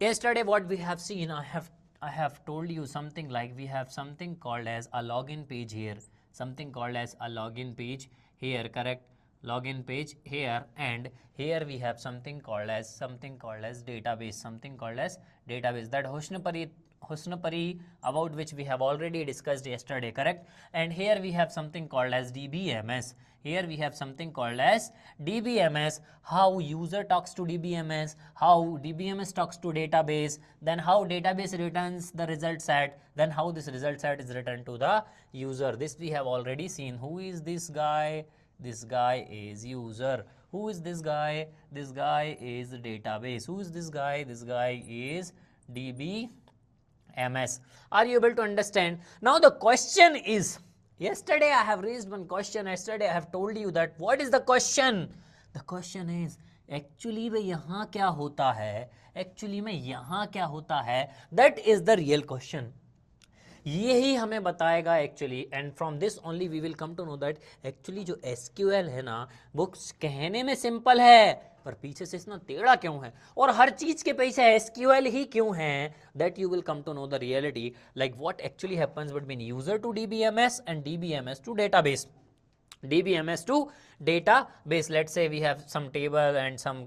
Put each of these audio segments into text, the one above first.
yesterday what we have seen, I have told you something like we have something called as a login page here, something called as a login page here, correct? Login page here, and here we have something called as database, something called as database, that Husnapari, about which we have already discussed yesterday, correct? And here we have something called as DBMS. Here we have something called as DBMS, how user talks to DBMS, how DBMS talks to database, then how database returns the result set, then how this result set is returned to the user. This we have already seen. Who is this guy? This guy is user. Who is this guy? This guy is database. Who is this guy? This guy is DBMS. Are you able to understand? Now the question is, yesterday I have raised one question. Yesterday I have told you that what is the question? The question is, actually में यहाँ क्या होता है? Actually में यहाँ क्या होता है? That is the real question. यही हमें बताएगा actually, and from this only we will come to know that actually जो एसक्यूएल है ना, वो कहने में सिंपल है पर पीछे से इतना टेढ़ा क्यों है, और हर चीज के पीछे एसक्यूएल ही क्यों है, that you will come to know the reality, like what actually happens between user to DBMS and DBMS to database. DBMS to database. Let's say we have some table and some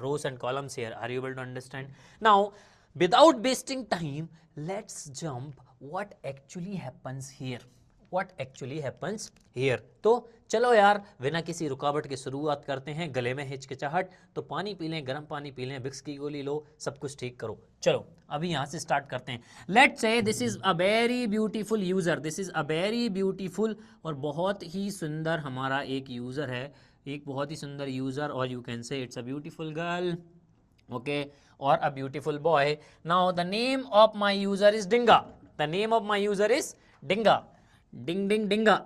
rows and columns here. Are you able to understand? Now, without wasting time, let's jump what actually happens here. What actually happens here. तो चलो यार बिना किसी रुकावट के शुरुआत करते हैं. गले में हिचकिचाहट तो पानी पी लें, गर्म पानी पी लें, विक्स की गोली लो, सब कुछ ठीक करो. चलो अभी यहाँ से स्टार्ट करते हैं. Let's say this is a very beautiful user. This is a very beautiful और बहुत ही सुंदर हमारा एक यूजर है, एक बहुत ही सुंदर यूजर, और यू कैन से it's a beautiful girl, okay, or a beautiful boy. Now the name of my user is Dinga. The name of my user is Dinga. Ding ding Dinga.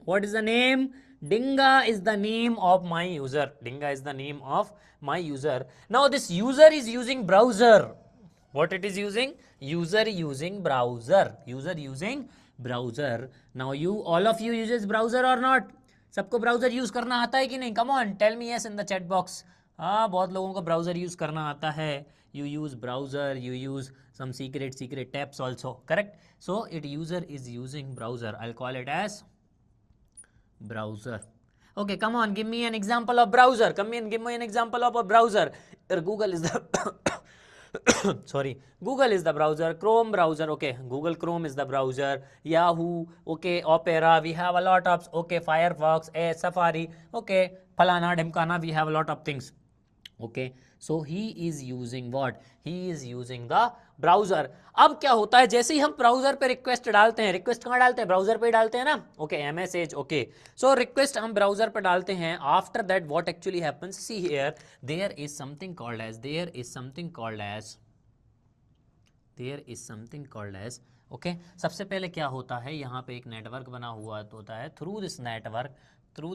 What is the name? Dinga is the name of my user. Dinga is the name of my user. Now this user is using browser. What it is using? User using browser. User using browser. Now you, all of you uses browser or not? सबको browser use करना आता है कि नहीं? Come on tell me yes in the chat box. हाँ, बहुत लोगों को ब्राउजर यूज करना आता है. You use browser, you use some secret tabs also, correct? So it user is using browser. I'll call it as browser. Okay, come on, give me an example of browser. Come in, give me an example of a browser. Google is the sorry, Google is the browser. Chrome browser, okay, Google Chrome is the browser. Yahoo, okay, Opera, we have a lot of, okay, Firefox, Safari, okay, Falana, Demkana, we have a lot of things. Okay, so he is using what? He is using the browser. अब क्या होता है, जैसे ही हम browser पे request डालते हैं, request कहाँ डालते हैं? ब्राउजर पे डालते हैं ना. Okay, MSH, okay, so request हम ब्राउजर पे डालते हैं. After that what actually happens, see here, there is something called as okay. सबसे पहले क्या होता है, यहाँ पे एक नेटवर्क बना हुआ होता है. Through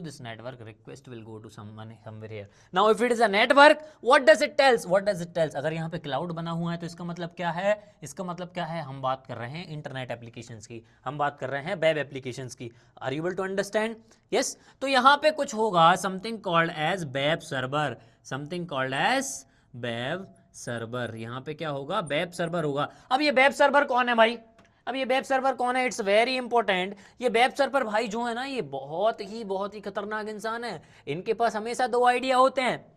this network request will go to somewhere here. Now if it is a network, what does it tells? अगर यहाँ पे क्लाउड बना हुआ है तो इसका मतलब क्या है? हम बात कर रहे हैं इंटरनेट एप्लीकेशंस की, हम बात कर रहे हैं वेब एप्लीकेशंस की. Are you able to understand? Yes. तो यहाँ पे कुछ होगा something called as web server. यहाँ पे क्या होगा? वेब सर्वर होगा. अब ये वेब सर्वर कौन है भाई? It's very important. ये वेब सर्वर भाई जो है ना, ये बहुत ही खतरनाक इंसान है. इनके पास हमेशा दो आइडिया होते हैं.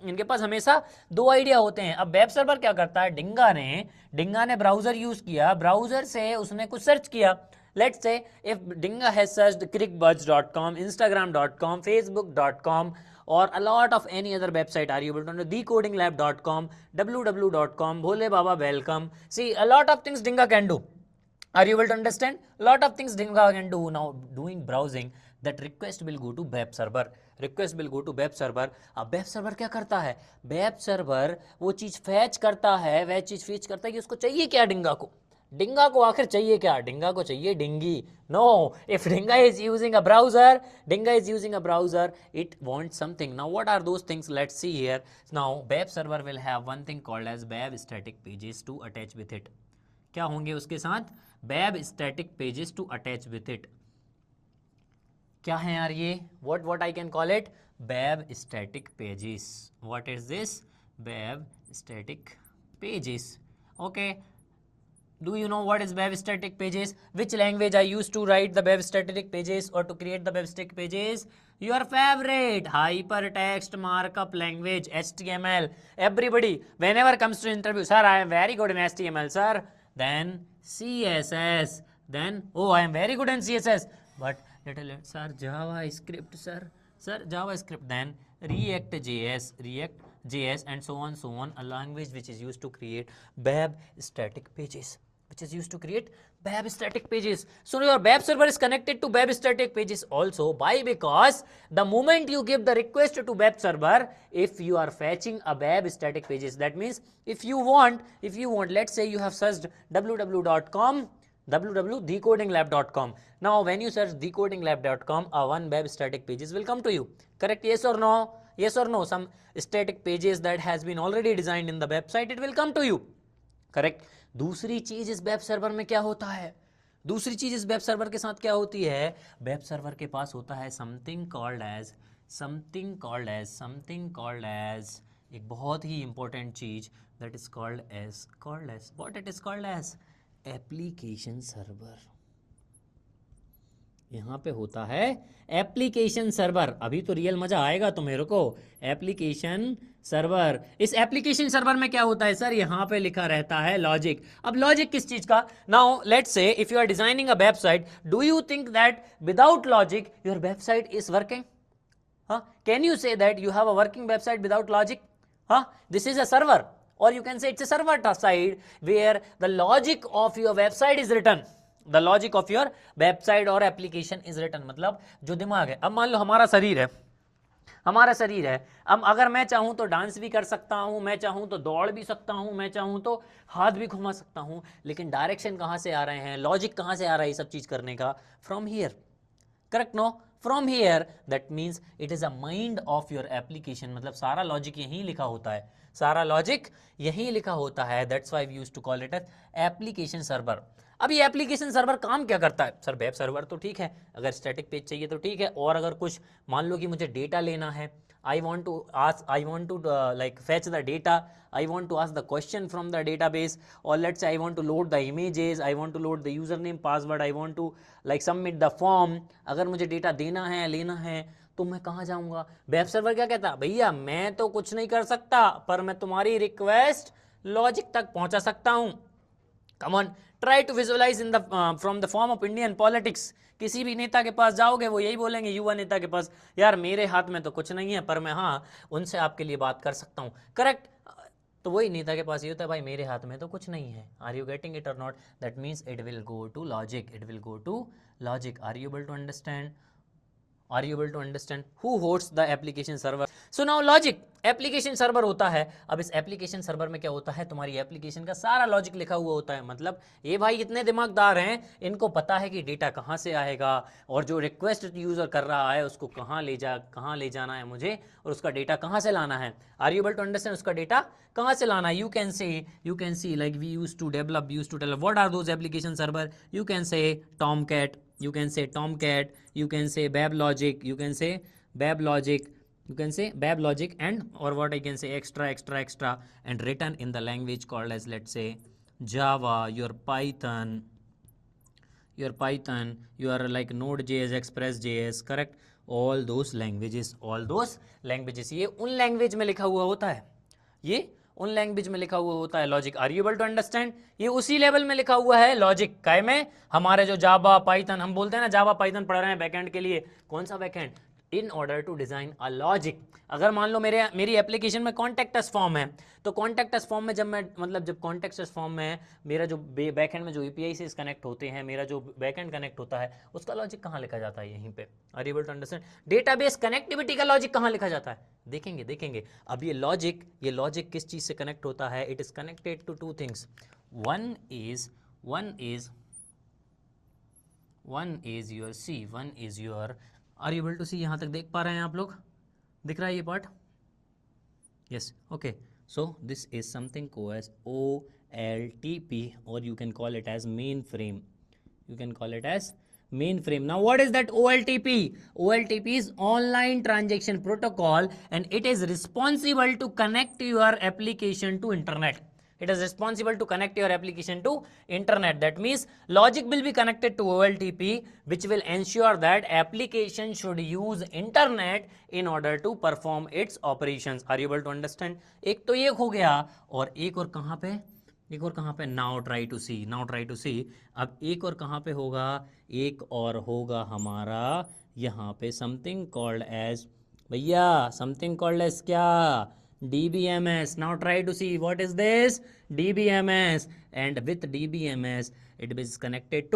अब वेब सर्वर क्या करता है? डिंगा ने ब्राउजर यूज किया, ब्राउजर से उसने कुछ सर्च किया. Let's say if डिंगा has searched crickbuds.com, instagram.com, facebook.com or a lot of any other website. Are you able to know? decodinglab.com, www.com, Bhole Baba welcome. See, a lot of things Dinga can do. Are you able to understand? A lot of things Dinga can do. Now doing browsing, that request will go to web server. अब web server क्या करता है? Web server वो चीज fetch करता है कि उसको चाहिए क्या. डिंगा को आखिर चाहिए क्या? डिंगा को चाहिए Dingi. No, if Dinga is using a browser, it wants something. Now what are those things? Let's see here. Now web server will have one thing called as web static pages to attach with it. क्या होंगे उसके साथ? Web static pages to attach with it. क्या है यार ये? What I can call it? Web static pages. What is this? Web static pages. Okay. Do you know what is web static pages? Which language I used to write the web static pages or to create the web static pages? Your favorite hypertext markup language, HTML. Everybody, whenever comes to interview, sir, I am very good in HTML, sir. Then CSS. Then, oh, I am very good in CSS. But little, sir, JavaScript, sir. Sir, JavaScript. Then React.js, and so on, a language which is used to create web static pages. So your web server is connected to web static pages also. Why? Because the moment you give the request to web server, if you are fetching a web static pages, that means if you want, let's say you have searched www.decodinglab.com. Now when you search decodinglab.com, one web static pages will come to you. Correct? Yes or no? Yes or no? Some static pages that has been already designed in the website, it will come to you. Correct. दूसरी चीज इस web server में क्या होता है? दूसरी चीज इस वेब सर्वर के साथ क्या होती है? वेब सर्वर के पास होता है समथिंग कॉल्ड एज एक बहुत ही इंपॉर्टेंट चीज, that is called as what it is called as application server. यहाँ पे होता है एप्लीकेशन सर्वर. अभी तो रियल मजा आएगा तो मेरे को. Application server. इस एप्लीकेशन सर्वर में क्या होता है सर? यहाँ पे लिखा रहता है लॉजिक. अब लॉजिक किस चीज का? Now let's say if you are designing a website, do you think that without logic your website is working? Can you say that you have a working website without logic? This is a server, or you can say it's a server side where the logic of your website is written. The logic of your website or application is written. मतलब जो दिमाग है. अब मान लो हमारा शरीर है. अब अगर मैं चाहूं तो डांस भी कर सकता हूं, मैं चाहूं तो दौड़ भी सकता हूं, मैं चाहूं तो हाथ भी घुमा सकता हूं, लेकिन डायरेक्शन कहां से आ रहे हैं, लॉजिक कहां से आ रहा है ये सब चीज करने का? From here. Correct? No, from here. That means it is a mind of your application. मतलब सारा लॉजिक यहीं लिखा होता है. That's why we used to call it as application server. अब ये एप्लीकेशन सर्वर काम क्या करता है? सर वेब सर्वर तो ठीक है, अगर स्टैटिक पेज चाहिए तो ठीक है, और अगर कुछ मान लो कि मुझे डेटा लेना है, I want to fetch the data, I want to ask the question from the database, or let's say I want to load the images, I want to load the username, password, I want to submit the form. अगर मुझे data देना है, लेना है, तो मैं कहाँ जाऊँगा? वेब सर्वर क्या कहता? भैया मैं तो कुछ नहीं कर सकता, पर मैं तुम्हारी रिक्वेस्ट लॉजिक तक पहुँचा सकता हूँ. Come on, try to visualize in the from the form of Indian politics. किसी भी नेता के पास जाओगे वो यही बोलेंगे, युवा नेता के पास, यार मेरे हाथ में तो कुछ नहीं है, पर मैं उनसे आपके लिए बात कर सकता हूँ. करेक्ट? तो वही नेता के पास ये होता है, भाई मेरे हाथ में तो कुछ नहीं है. आर यू गेटिंग इट और not? That means it will go to logic. Are you able to understand? Who hosts the application server? So now logic, application server होता है. अब इस एप्लीकेशन सर्वर में क्या होता है? तुम्हारी एप्लीकेशन का सारा लॉजिक लिखा हुआ होता है. मतलब ये भाई इतने दिमागदार हैं, इनको पता है कि डेटा कहाँ से आएगा, और जो रिक्वेस्ट यूजर कर रहा है उसको कहाँ ले जाना है मुझे, और उसका डेटा कहाँ से लाना है. Are you able to understand? उसका डेटा कहाँ से लाना है? You can say like we used to develop what are those application server. You can say Tomcat, you can say Tomcat, you can say WebLogic, you can say WebLogic, and or what I can say extra, and written in the language called as, let's say, Java, your Python, your like Node.js, Express.js. correct? all those languages. ये उन language में लिखा हुआ होता है, logic. Are you able to understand? ये उसी level में लिखा हुआ है लॉजिक. काय में? हमारे जो जावा पाइथन, हम बोलते हैं ना जावा पाइथन पढ़ रहे हैं बैकएंड के लिए. कौन सा backend? In order to design a logic. अगर मान लो मेरी एप्लीकेशन में कॉन्टैक्ट अस फॉर्म है, तो कॉन्टैक्ट अस फॉर्म में जब कॉन्टैक्ट अस फॉर्म में मेरा जो बैकएंड में जो एपीआई से कनेक्ट होते हैं, मेरा जो बैकएंड कनेक्ट होता है, उसका लॉजिक कहाँ लिखा जाता है? यहीं पे. Are you able to understand? Database connectivity का लॉजिक कहाँ लिखा जाता है? देखेंगे. अब ये लॉजिक किस चीज से कनेक्ट होता है? It is connected to two things. One is your are you able to see? यहां तक देख पा रहे हैं आप लोग? दिख रहा है ये part? Yes. Okay. So this is something called as OLTP, और you can call it as main frame. Now what is that OLTP? OLTP is online transaction protocol, and it is responsible to connect your application to internet. It is responsible to connect your application to internet. That means logic will be connected to OLTP, which will ensure that application should use internet in order to perform its operations. Are you able to understand? एक तो ये हो गया, और एक और कहाँ पे, एक और कहाँ पे, now try to see, now try to see. अब एक और कहाँ पे होगा, एक और होगा हमारा यहाँ पे समथिंग कॉल्ड एज, भैया समथिंग कॉल्ड एज क्या, DBMS. Now try to see what is this DBMS, and with DBMS it is connected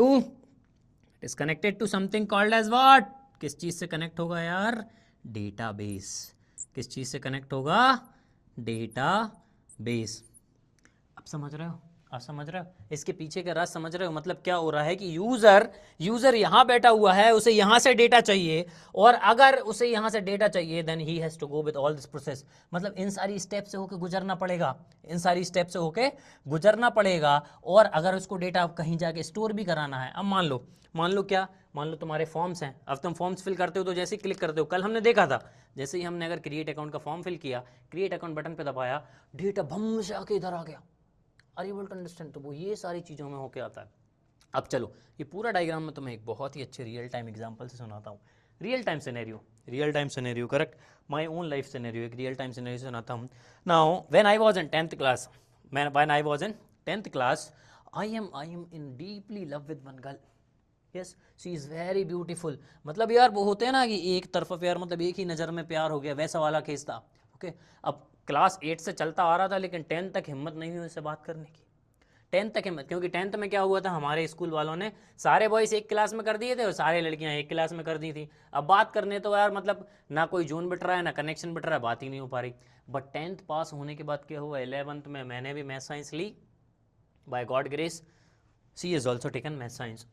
to something called as what, किस चीज से कनेक्ट होगा यार, डेटाबेस। किस चीज से कनेक्ट होगा, डेटाबेस। अब समझ रहे हो, आप समझ रहे हो इसके पीछे का राज समझ रहे हो? मतलब क्या हो रहा है कि यूजर यहाँ बैठा हुआ है, उसे यहाँ से डेटा चाहिए, और अगर उसे यहाँ से डेटा चाहिए then he has to go with all this process. मतलब इन सारी स्टेप से होके गुजरना पड़ेगा, इन सारी स्टेप से होके गुजरना पड़ेगा। और अगर उसको डेटा कहीं जाके स्टोर भी कराना है, अब मान लो क्या, मान लो तुम्हारे फॉर्म्स हैं, अब तुम फॉर्म्स फिल करते हो तो जैसे ही क्लिक करते हो, कल हमने देखा था, जैसे ही हमने अगर क्रिएट अकाउंट का फॉर्म फिल किया, क्रिएट अकाउंट बटन पे दबाया, डेटा भम से आके इधर आ गया। Are you able to understand? तो वो ये सारी चीज़ों में होके आता है। अब चलो ये पूरा डायग्राम में तुम्हें एक बहुत ही अच्छे रियल टाइम एग्जांपल से सुनाता हूँ। Real time scenario, correct, my own life scenario, एक रियल टाइम सिनेरियो सुनाता हूँ। Now when I was in 10th class, when I was in 10th class, I am in deeply love with one girl. Yes, she is very beautiful. मतलब यार वो होते हैं ना कि एक तरफा प्यार, मतलब एक ही नज़र में प्यार हो गया, वैसा वाला केस था। ओके, अब क्लास 8 से चलता आ रहा था, लेकिन 10th तक हिम्मत नहीं हुई उससे बात करने की। 10th तक हिम्मत, क्योंकि 10th में क्या हुआ था, हमारे स्कूल वालों ने सारे बॉयज़ एक क्लास में कर दिए थे और सारे लड़कियां एक क्लास में कर दी थी। अब बात करने तो यार मतलब ना कोई जोन बिट रहा है, ना कनेक्शन बिट रहा है, बात ही नहीं हो पा रही। बट 10th पास होने के बाद क्या हुआ, 11th में मैंने भी मैथ साइंस ली, by God grace. She is also taken math science.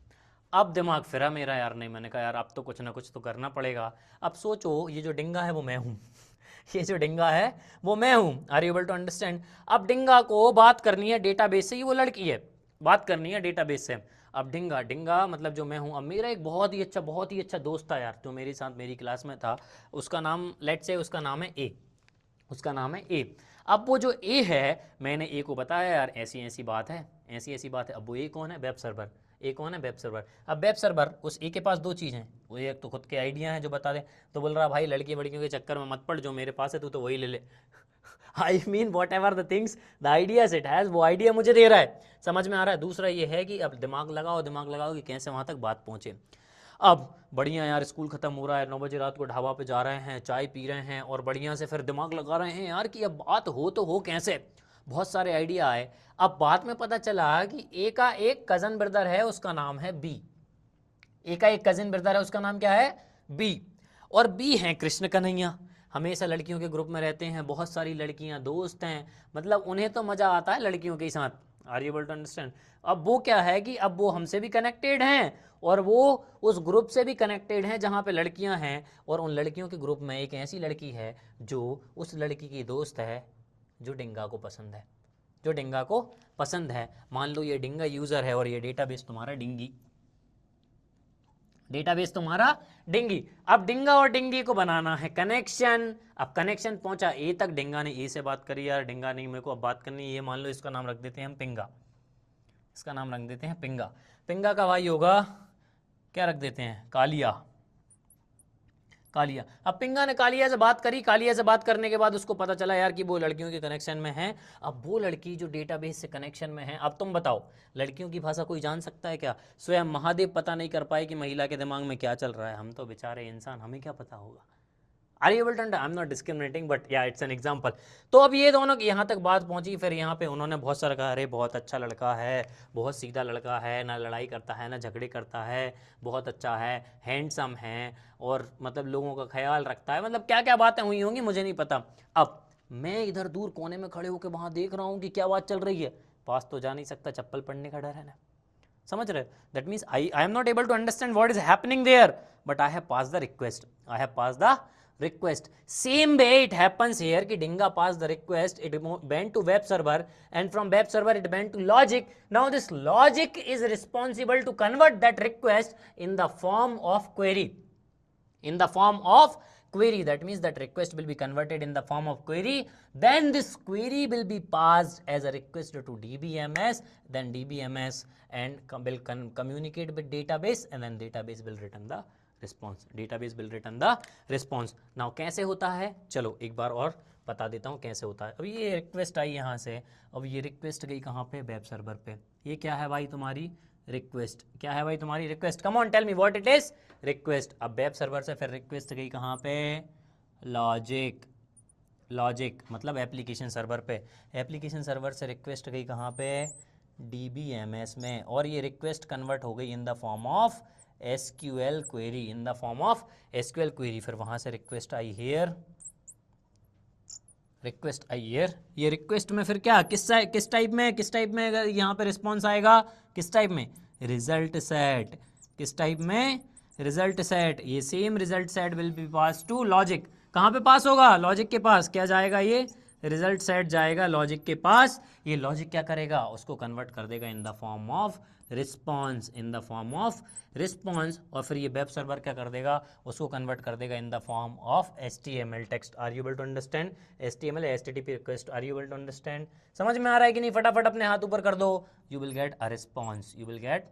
अब दिमाग फिरा मेरा यार, नहीं, मैंने कहा यार अब तो कुछ ना कुछ तो करना पड़ेगा। अब सोचो ये जो डिंगा है वो मैं हूँ ये जो डिंगा है वो मैं हूँ। Are you able to understand? अब डिंगा को बात करनी है डेटाबेस से, ही वो लड़की है, बात करनी है डेटाबेस से। अब डिंगा मतलब जो मैं हूँ। अब मेरा एक बहुत ही अच्छा दोस्त था यार, जो मेरे साथ मेरी क्लास में था, उसका नाम लेट्स से उसका नाम है ए, उसका नाम है ए। अब वो जो ए है, मैंने ए को बताया यार ऐसी बात है, ऐसी बात है। अब वो ए कौन है, वेब सर्वर। ए कौन है, वेब सर्वर। अब वेब सर्वर, उस ए के पास दो चीज़ हैं, वो एक तो खुद के आइडिया हैं जो बता दे, तो बोल रहा भाई लड़की वड़कियों के चक्कर में मत पड़, जो मेरे पास है तू तो वही ले ले I mean what ever the things the ideas it has, वो आइडिया मुझे दे रहा है, समझ में आ रहा है। दूसरा ये है कि अब दिमाग लगाओ कि कैसे वहाँ तक बात पहुँचे। अब बढ़िया यार, स्कूल ख़त्म हो रहा है, 9 बजे रात को ढाबा पे जा रहे हैं, चाय पी रहे हैं और बढ़िया से फिर दिमाग लगा रहे हैं यार कि अब बात हो तो हो कैसे। बहुत सारे आइडिया आए। अब बाद में पता चला कि ए का एक कज़न ब्रदर है, उसका नाम है बी। ए का एक कज़न ब्रदर है, उसका नाम क्या है, बी। और बी हैं कृष्ण कन्हैया, हमेशा लड़कियों के ग्रुप में रहते हैं, बहुत सारी लड़कियां दोस्त हैं, मतलब उन्हें तो मज़ा आता है लड़कियों के साथ। Are you able to understand? अब वो क्या है कि अब वो हमसे भी कनेक्टेड हैं और वो उस ग्रुप से भी कनेक्टेड हैं जहाँ पे लड़कियाँ हैं, और उन लड़कियों के ग्रुप में एक ऐसी लड़की है जो उस लड़की की दोस्त है, जो डिंगा को पसंद है, जो डिंगा को पसंद है। मान लो ये डिंगा यूज़र है और ये डेटाबेस तुम्हारा डिंगी, डेटाबेस तुम्हारा डिंगी। अब डिंगा और डिंगी को बनाना है कनेक्शन। अब कनेक्शन पहुंचा ए तक, डिंगा ने ए से बात करी, यार डिंगा नहीं मेरे को अब बात करनी है, ये मान लो इसका नाम रख देते हैं हम पिंगा, इसका नाम रख देते हैं पिंगा। पिंगा का भाई होगा क्या रख देते हैं, कालिया। कालिया। अब पिंगा ने कालिया से बात करी, कालिया से बात करने के बाद उसको पता चला यार कि वो लड़कियों के कनेक्शन में है। अब वो लड़की जो डेटाबेस से कनेक्शन में है, अब तुम बताओ लड़कियों की भाषा कोई जान सकता है क्या? स्वयं महादेव पता नहीं कर पाए कि महिला के दिमाग में क्या चल रहा है, हम तो बेचारे इंसान, हमें क्या पता होगा। Are you able to understand? I am not discriminating but yeah it's an example. तो अब ये दोनों की यहाँ तक बात पहुँची, फिर यहाँ पे उन्होंने बहुत सारा कहा, अरे बहुत अच्छा लड़का है, बहुत सीधा लड़का है, ना लड़ाई करता है ना झगड़े करता है, बहुत अच्छा है, हैंडसम है और मतलब लोगों का ख्याल रखता है, मतलब क्या क्या बातें हुई होंगी मुझे नहीं पता। अब मैं इधर दूर कोने में खड़े होकर वहाँ देख रहा हूँ कि क्या बात चल रही है, पास तो जा नहीं सकता, चप्पल पड़ने का डर है ना, समझ रहे? That means I am not able to understand what is happening there, but I have pass the request, I have pass the request. Same way it happens here कि डिंगा pass the request, it went to web server and from web server it went to logic. Now this logic is responsible to convert that request in the form of query, in the form of query, that means that request will be converted in the form of query, then this query will be passed as a request to DBMS, then DBMS and will communicate with database, and then database will return the response, database will return the response. Now कैसे होता है, चलो एक बार और बता देता हूँ कैसे होता है. अभी ये रिक्वेस्ट आई यहाँ से, अब ये रिक्वेस्ट गई कहाँ पे, वेब सर्वर पे. ये क्या है भाई तुम्हारी रिक्वेस्ट, क्या है भाई तुम्हारी request, come on tell me what it is, request. अब वेब सर्वर से फिर रिक्वेस्ट गई कहाँ पे, लॉजिक, लॉजिक मतलब एप्लीकेशन सर्वर पे, एप्लीकेशन सर्वर से रिक्वेस्ट गई कहाँ पे, DBMS में, और ये रिक्वेस्ट कन्वर्ट हो गई इन the form of SQL query, in the form of SQL query. फिर वहाँ से request I hear, request I hear, ये रिक्वेस्ट में फिर क्या, किस टाइप में अगर यहाँ पे रिस्पॉन्स आएगा, किस टाइप में, रिजल्ट सेट, किस टाइप में, रिजल्ट सेट. ये same result set will be pass to logic. कहाँ पे पास होगा, लॉजिक के पास. क्या जाएगा, ये रिजल्ट सेट जाएगा लॉजिक के पास. ये लॉजिक क्या करेगा, उसको कन्वर्ट कर देगा in the form of response, in the form of response. और फिर ये वेब सर्वर क्या कर देगा, उसको कन्वर्ट कर देगा in the form of HTML text. Are you able to understand, HTML HTTP request, are you able to understand. समझ में आ रहा है कि नहीं, फटाफट अपने हाथ ऊपर कर दो. You will get a response, you will get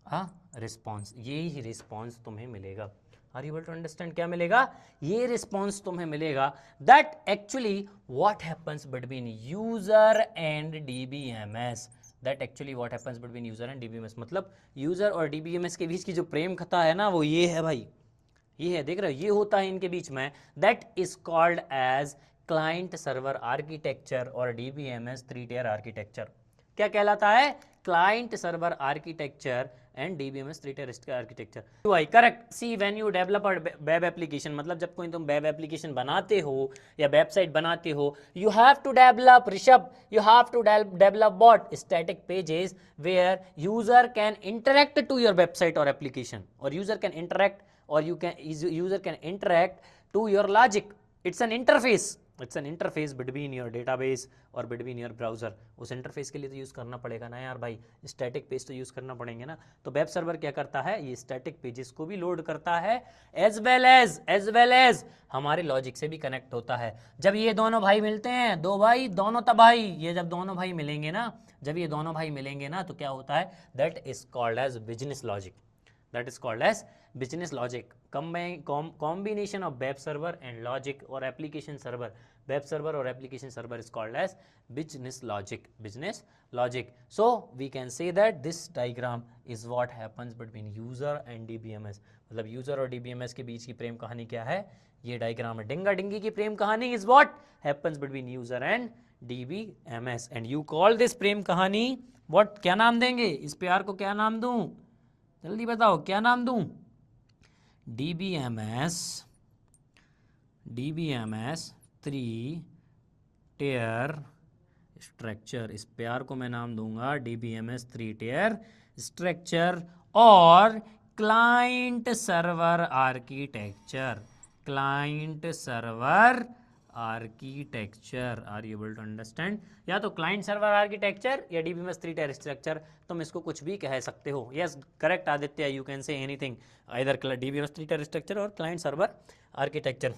a response, ये ही रिस्पॉन्स तुम्हें मिलेगा. Are you able to understand, क्या मिलेगा, ये रिस्पॉन्स तुम्हें मिलेगा. That actually what happens between user and DBMS, that actually what happens between user and DBMS. मतलब यूजर और DBMS के बीच की जो प्रेम कथा है ना, वो ये है भाई, ये है, देख रहे हो, ये होता है इनके बीच में. That is called as client server architecture और DBMS 3-tier आर्किटेक्चर. क्या कहलाता है, client server architecture and DBMS 3-tier architecture. Why correct. See when you develop web application, मतलब जब कोई तुम वेब एप्लीकेशन बनाते हो या वेबसाइट बनाते हो, you have to develop, Rishabh, you have to develop what, static pages where user can interact to your website और एप्लीकेशन, और यूजर कैन इंटरेक्ट, और user can interact to your logic. It's an interface, it's an interface between your database और between your browser. उस interface के लिए तो use करना पड़ेगा ना यार भाई, स्टैटिक पेज तो यूज़ करना पड़ेंगे ना. तो वेब सर्वर क्या करता है, ये स्टैटिक पेजेस को भी लोड करता है, एज वेल एज हमारे लॉजिक से भी कनेक्ट होता है. जब ये दोनों भाई मिलते हैं, दो भाई दोनों तबाही, ये जब दोनों भाई मिलेंगे ना, जब ये दोनों भाई मिलेंगे ना, तो क्या होता है, that is called as business logic, that is called as business logic. Combination of web server and logic or application server, web server or application server is called as business logic, business logic. So we can say that this diagram is what happens between user and DBMS. मतलब user और DBMS के बीच की प्रेम कहानी क्या है, ये diagram है. डिंगा dinghy की प्रेम कहानी is what happens between user and DBMS, and you call this प्रेम कहानी what, क्या नाम देंगे, इस प्यार को क्या नाम दूं, जल्दी बताओ क्या नाम दूं, DBMS 3-tier स्ट्रक्चर. इस प्यार को मैं नाम दूंगा DBMS 3-tier स्ट्रक्चर और client server architecture, client server architecture. Are you able to understand. या तो क्लाइंट सर्वर आर्किटेक्चर या DBMS 3-tier स्ट्रक्चर, तुम इसको कुछ भी कह सकते हो. Yes correct Aditya, you can say anything, either DBMS 3-tier structure और क्लाइंट सर्वर आर्किटेक्चर.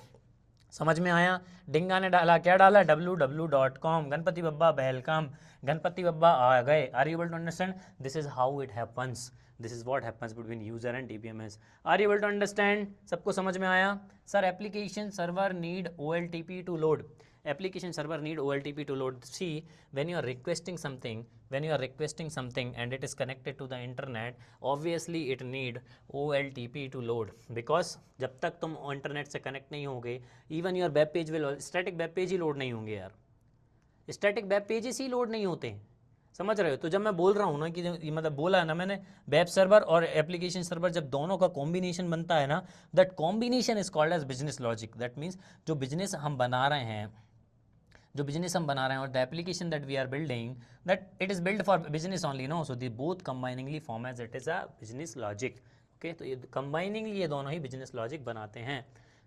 समझ में आया. डिंगा ने डाला, क्या डाला, www.com. गणपति बब्बा वेलकम, गणपति बब्बा आ गए. Are you able to understand, this is how it happens, this is what happens between user and DBMS. Are you able to understand, सबको समझ में आया. Sir application server need OLTP to load, application server need OLTP to load. See, when you are requesting something and it is connected to the internet, obviously it need OLTP to load, because जब तक तुम internet से connect नहीं होगे, even your web page will, static web page he load नहीं होंगे यार, static web pages ही load नहीं होते. समझ रहे हो. तो जब मैं बोल रहा हूँ ना कि मतलब बोला है ना मैंने, वेब सर्वर और एप्लीकेशन सर्वर जब दोनों का कॉम्बिनेशन बनता है ना, that combination is called as business logic. That means जो बिजनेस हम बना रहे हैं और the application that we are building, that it is build for business only, no. So the both combiningly form as it is a business logic. Okay, तो ये कंबाइनिंगली ये दोनों ही बिजनेस लॉजिक बनाते हैं.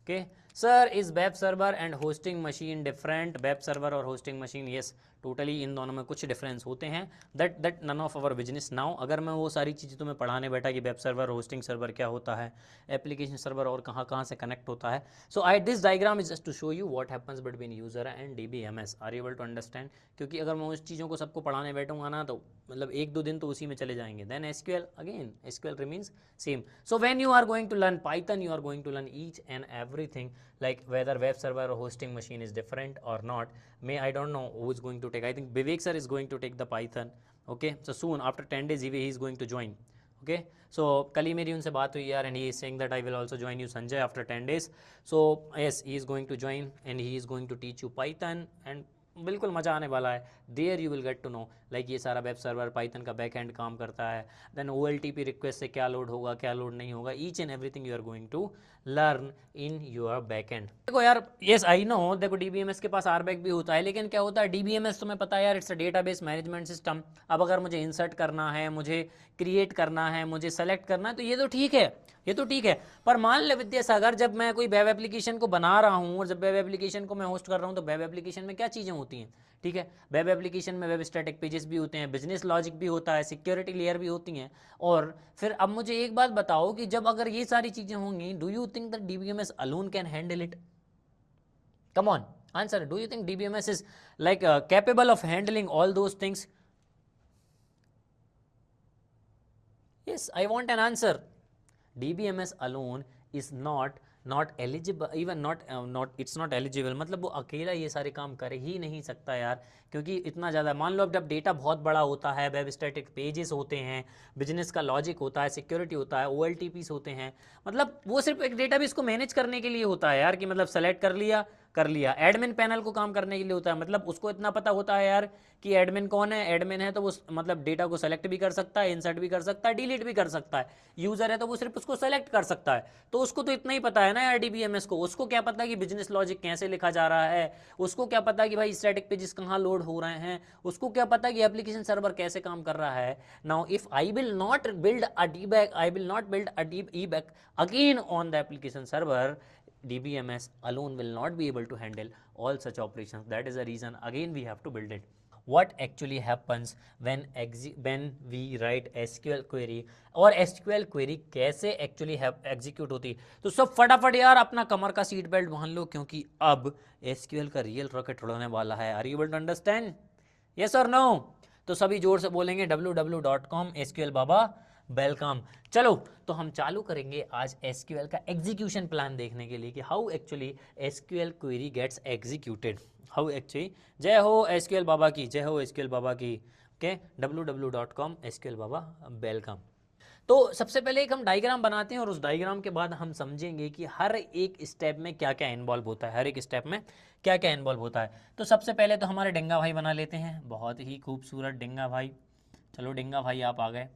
Okay, sir, is web server and hosting machine different? Web server और hosting machine, yes, totally इन दोनों में कुछ डिफरेंस होते हैं, that none of our business now. अगर मैं वो सारी चीज़ें तुम्हें पढ़ाने बैठा कि वेब सर्वर, होस्टिंग सर्वर क्या होता है, एप्लीकेशन सर्वर और कहाँ कहाँ से कनेक्ट होता है, so I this diagram is just to show you what happens between user and DBMS। Are you able to understand? क्योंकि अगर मैं उस चीज़ों को सबको पढ़ाने बैठूंगा ना तो मतलब 1-2 दिन तो उसी में चले जाएंगे। Then SQL again, SQL remains same. So when you are going to learn Python, you are going to learn each and everything, like whether web server or hosting machine is different or not. I don't know who is going to take. I think Vivek sir is going to take the Python. Okay, so soon after 10 days he is going to join. Okay, so कल ही मेरी उनसे बात हुई यार, and he is saying that I will also join you Sanjay after 10 days. So yes, he is going to join and he is going to teach you Python, and बिल्कुल मज़ा आने वाला है। There you will get to know like ये सारा web server Python का back end काम करता है, देन OLTP रिक्वेस्ट से क्या लोड होगा क्या लोड नहीं होगा, each and everything you are going to learn in your back end. देखो यार, येस आई नो, देखो DBMS के पास RBAC भी होता है, लेकिन क्या होता है DBMS तुम्हें पता है यार, it's a database management system. अब अगर मुझे इंसर्ट करना है, मुझे क्रिएट करना है, मुझे सेलेक्ट करना है, तो ये तो ठीक है, ये तो ठीक है। पर मान ले विद्यासागर, जब मैं कोई वेब एप्लीकेशन को बना रहा हूँ और जब वेब एप्लीकेशन को मैं होस्ट कर रहा हूँ, तो वेब एप्लीकेशन में क्या चीज़ें होती हैं, ठीक है, वेब एप्लीकेशन में वेब स्टैटिक पेजेस भी होते हैं, बिजनेस लॉजिक भी होता है, सिक्योरिटी लेयर भी होती हैं। और फिर अब मुझे एक बात बताओ कि जब अगर ये सारी चीज़ें होंगी, do you think that DBMS alone can handle it? Come on, answer. Do you think DBMS is like capable of handling all those things? Yes, I want an answer. DBMS alone is not eligible, even not it's not eligible, मतलब वो अकेला ये सारे काम कर ही नहीं सकता यार, क्योंकि इतना ज़्यादा, मान लो जब डेटा बहुत बड़ा होता है, वेब स्टैटिक पेजेस होते हैं, बिजनेस का लॉजिक होता है, सिक्योरिटी होता है, OLTPs होते हैं, मतलब वो सिर्फ एक डेटाबेस को मैनेज करने के लिए होता है यार, कि मतलब सेलेक्ट कर लिया। एडमिन पैनल को काम करने के लिए होता है, मतलब उसको इतना पता होता है यार कि एडमिन कौन है, एडमिन है तो वो मतलब डेटा को सेलेक्ट भी कर सकता है, इंसर्ट भी कर सकता है, डिलीट भी कर सकता है। यूज़र है तो वो सिर्फ उसको सेलेक्ट कर सकता है, तो उसको तो इतना ही पता है ना यार DBMS को। उसको क्या पता कि बिजनेस लॉजिक कैसे लिखा जा रहा है, उसको क्या पता कि भाई स्टैटिक पेजेस कहाँ लोड हो रहे हैं, उसको क्या पता कि एप्लीकेशन सर्वर कैसे काम कर रहा है। Now if I will not build a DBAC, I will not build a DBAC again on the application server, DBMS alone will not be able to handle all such operations. That is the reason again we have to build it. What actually happens when we write SQL query, और SQL query कैसे actually execute होती, तो सब फटाफट यार अपना कमर का seat belt बांध लो, क्योंकि अब SQL का रियल रॉकेट उड़ाने वाला है। Are you able to understand? Yes or no? तो सभी जोर से बोलेंगे www.com SQL बाबा वेलकम। चलो तो हम चालू करेंगे आज SQL का एग्जीक्यूशन प्लान देखने के लिए कि how actually SQL query gets executed, how actually. जय हो SQL बाबा की, जय हो SQL बाबा की। ओके, www.com SQL बाबा वेलकम। तो सबसे पहले एक हम डायग्राम बनाते हैं और उस डायग्राम के बाद हम समझेंगे कि हर एक स्टेप में क्या क्या इन्वॉल्व होता है, हर एक स्टेप में क्या क्या इन्वॉल्व होता है। तो सबसे पहले तो हमारे डेंगा भाई बना लेते हैं, बहुत ही खूबसूरत डेंगा भाई। चलो डेंगा भाई आप आ गए,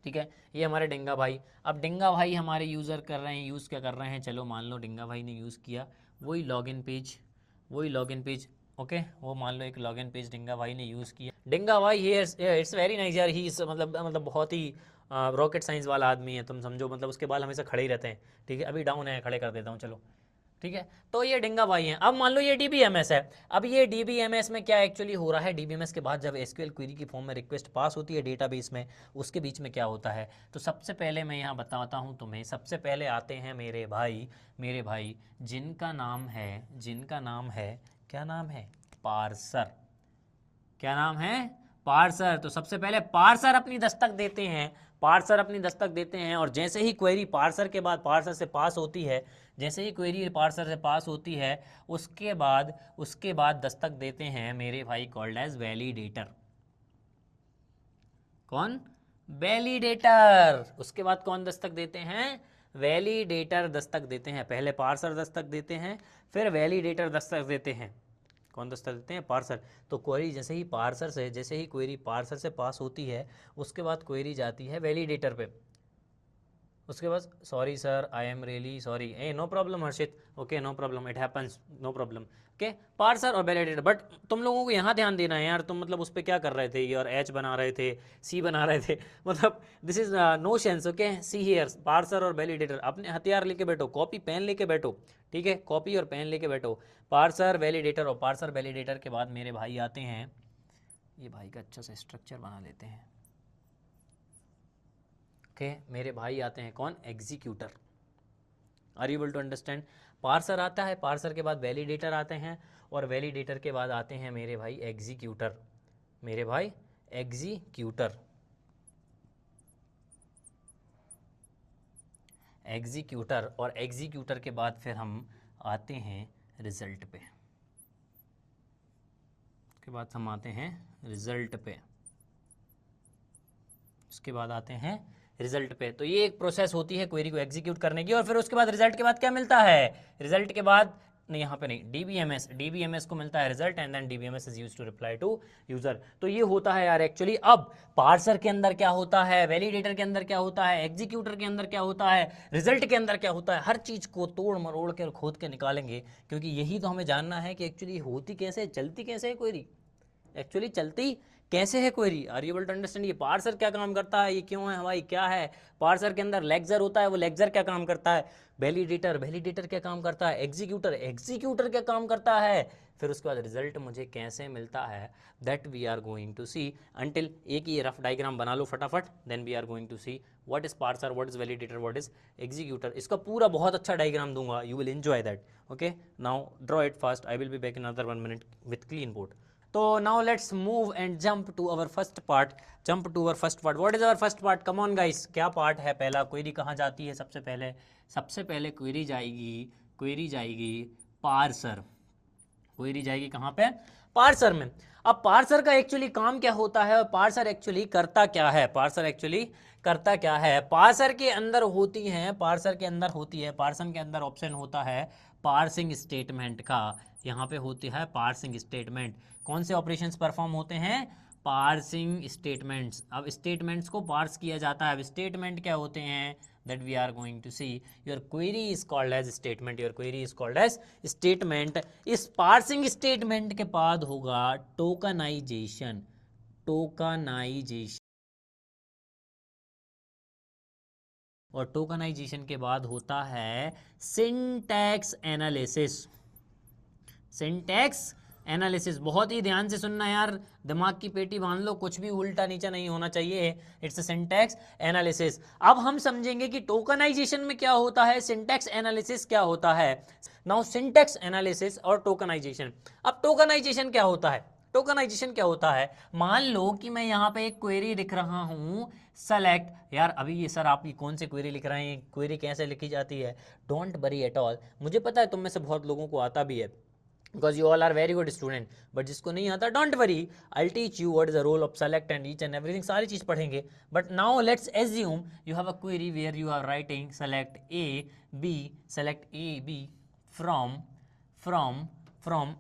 ठीक है, ये हमारे डेंगा भाई। अब डेंगा भाई हमारे यूज़र कर रहे हैं, यूज़ क्या कर रहे हैं, चलो मान लो डेंगा भाई ने यूज़ किया वही लॉगिन पेज, ओके, वो मान लो एक लॉगिन पेज डेंगा भाई ने यूज़ किया। डेंगा भाई ये इट्स वेरी नाइस यार, ही मतलब बहुत ही रॉकेट साइंस वाला आदमी है, तुम समझो, मतलब उसके बाल हमेशा खड़े ही रहते हैं, ठीक है, अभी डाउन है, खड़े कर देता हूँ, चलो ठीक है। तो ये डेंगा भाई हैं। अब मान लो ये DBMS है, अब ये DBMS में क्या एक्चुअली हो रहा है, DBMS के बाद जब SQL क्वेरी की फॉर्म में रिक्वेस्ट पास होती है डेटाबेस में, उसके बीच में क्या होता है। तो सबसे पहले मैं यहाँ बताता हूँ तुम्हें, सबसे पहले आते हैं मेरे भाई जिनका नाम है क्या नाम है, पार्सर। क्या नाम है, पार्सर। तो सबसे पहले पार्सर अपनी दस्तक देते हैं, और जैसे ही क्वेरी पार्सर के बाद पार्सर से पास होती है, जैसे ही क्वेरी पार्सर से पास होती है, उसके बाद दस्तक देते हैं मेरे भाई कॉल्ड एज वैलिडेटर। कौन, वैलिडेटर। उसके बाद कौन दस्तक देते हैं, वैलिडेटर दस्तक देते हैं। पहले पार्सर दस्तक देते हैं, फिर वैलिडेटर दस्तक देते हैं। कौन दस्तक देते हैं, पार्सर। तो क्वेरी जैसे ही क्वेरी पार्सर से पास होती है, उसके बाद क्वेरी जाती है वैलिडेटर पे। उसके बाद sorry sir, I am really sorry, uh no problem Harshit, okay no problem, it happens, no problem, okay. Parser और वैलिडेटर, बट तुम लोगों को यहाँ ध्यान देना है यार, तुम मतलब उस पर क्या कर रहे थे यार, एच बना रहे थे, सी बना रहे थे, मतलब this is no sense, okay. See here parser और वैलिडेटर, अपने हथियार लेके बैठो, कॉपी पेन लेके बैठो, ठीक है, कॉपी और पेन लेके बैठो। पार्सर वैलिडेटर, और पार्सर वैलिडेटर के बाद मेरे भाई आते हैं, ये भाई का अच्छा सा स्ट्रक्चर बना लेते हैं, ओके। मेरे भाई आते हैं कौन, executor. Are you able to understand? Parser आता है, पार्सर के बाद वैलिडेटर आते हैं, और वैलिडेटर के बाद आते हैं मेरे भाई एग्जीक्यूटर, मेरे भाई एग्जीक्यूटर, एग्जीक्यूटर, और एग्जीक्यूटर के बाद फिर हम आते हैं रिजल्ट पे, उसके बाद हम आते हैं रिजल्ट पे, उसके बाद आते हैं रिजल्ट पे। तो ये एक प्रोसेस होती है क्वेरी को एग्जीक्यूट करने की, और फिर उसके बाद रिजल्ट के बाद क्या मिलता है, रिजल्ट के बाद नहीं, यहाँ पे नहीं, डीबीएमएस, डीबीएमएस को मिलता है result, and then DBMS is used to reply to user. तो ये होता है यार एक्चुअली। अब पार्सर के अंदर क्या होता है, वैलिडेटर के अंदर क्या होता है, एग्जीक्यूटर के अंदर क्या होता है, रिजल्ट के अंदर क्या होता है, हर चीज को तोड़ मरोड़ के और खोद के निकालेंगे, क्योंकि यही तो हमें जानना है कि एक्चुअली होती कैसे, चलती कैसे है क्वेरी, एक्चुअली चलती कैसे है query. Are you able to understand? ये पार्सर क्या काम करता है, ये क्यों है हमारी, क्या है, पार्सर के अंदर लेक्चर होता है, वो लेक्चर क्या काम करता है, वैलिडेटर, वैलिडेटर क्या काम करता है, एग्जीक्यूटर, एग्जीक्यूटर क्या काम करता है, फिर उसके बाद रिजल्ट मुझे कैसे मिलता है, that we are going to see. Until एक ही रफ डायग्राम बना लो फटाफट, then we are going to see what is parser, what is validator, what is executor. इसका पूरा बहुत अच्छा डायग्राम दूंगा, you will enjoy that, okay. Now draw it fast, I will be back in another 1 minute with clean board. तो now let's move and jump to our first part, jump to our first part, what is our first part, come on guys, क्या part है पहला, query कहाँ जाती है सबसे पहले, सबसे पहले क्वेरी जाएगी, क्वेरी जाएगी पार्सर, क्वेरी जाएगी कहाँ पे, पार्सर में। अब पार्सर का एक्चुअली काम क्या होता है, और पार्सर एक्चुअली करता क्या है, पार्सर एक्चुअली करता क्या है, पार्सर के अंदर होती है, पार्सर के अंदर होती है, पार्सर के अंदर ऑप्शन होता है पार्सिंग स्टेटमेंट का, यहाँ पे होती है पार्सिंग स्टेटमेंट। कौन से ऑपरेशंस परफॉर्म होते हैं, पार्सिंग स्टेटमेंट्स। अब स्टेटमेंट्स को पार्स किया जाता है, अब स्टेटमेंट क्या होते हैं, that we are going to see, your query is called as statement, your query is called as statement। इस parsing statement के बाद होगा tokenization, tokenization, और टोकनाइजेशन के बाद होता है सिंटैक्स एनालिसिस, सिंटैक्स एनालिसिस। बहुत ही ध्यान से सुनना यार, दिमाग की पेटी बांध लो, कुछ भी उल्टा नीचा नहीं होना चाहिए, इट्स अ सिंटैक्स एनालिसिस। अब हम समझेंगे कि टोकनाइजेशन में क्या होता है, सिंटैक्स एनालिसिस क्या होता है। नाउ सिंटैक्स एनालिसिस और टोकनाइजेशन। अब टोकनाइजेशन क्या होता है, टोकनाइजेशन क्या होता है, मान लो कि मैं यहाँ पे एक क्वेरी लिख रहा हूँ, सेलेक्ट, यार अभी ये सर आप ये कौन सी क्वेरी लिख रहे हैं, क्वेरी कैसे लिखी जाती है, डोंट वरी एट ऑल, मुझे पता है तुम में से बहुत लोगों को आता भी है, because you all are very good student, but जिसको नहीं आता don't worry, I'll teach you what is the role of select and each and everything, सारी चीज़ पढ़ेंगे। but now let's assume you have a query where you are writing select a b, select a b from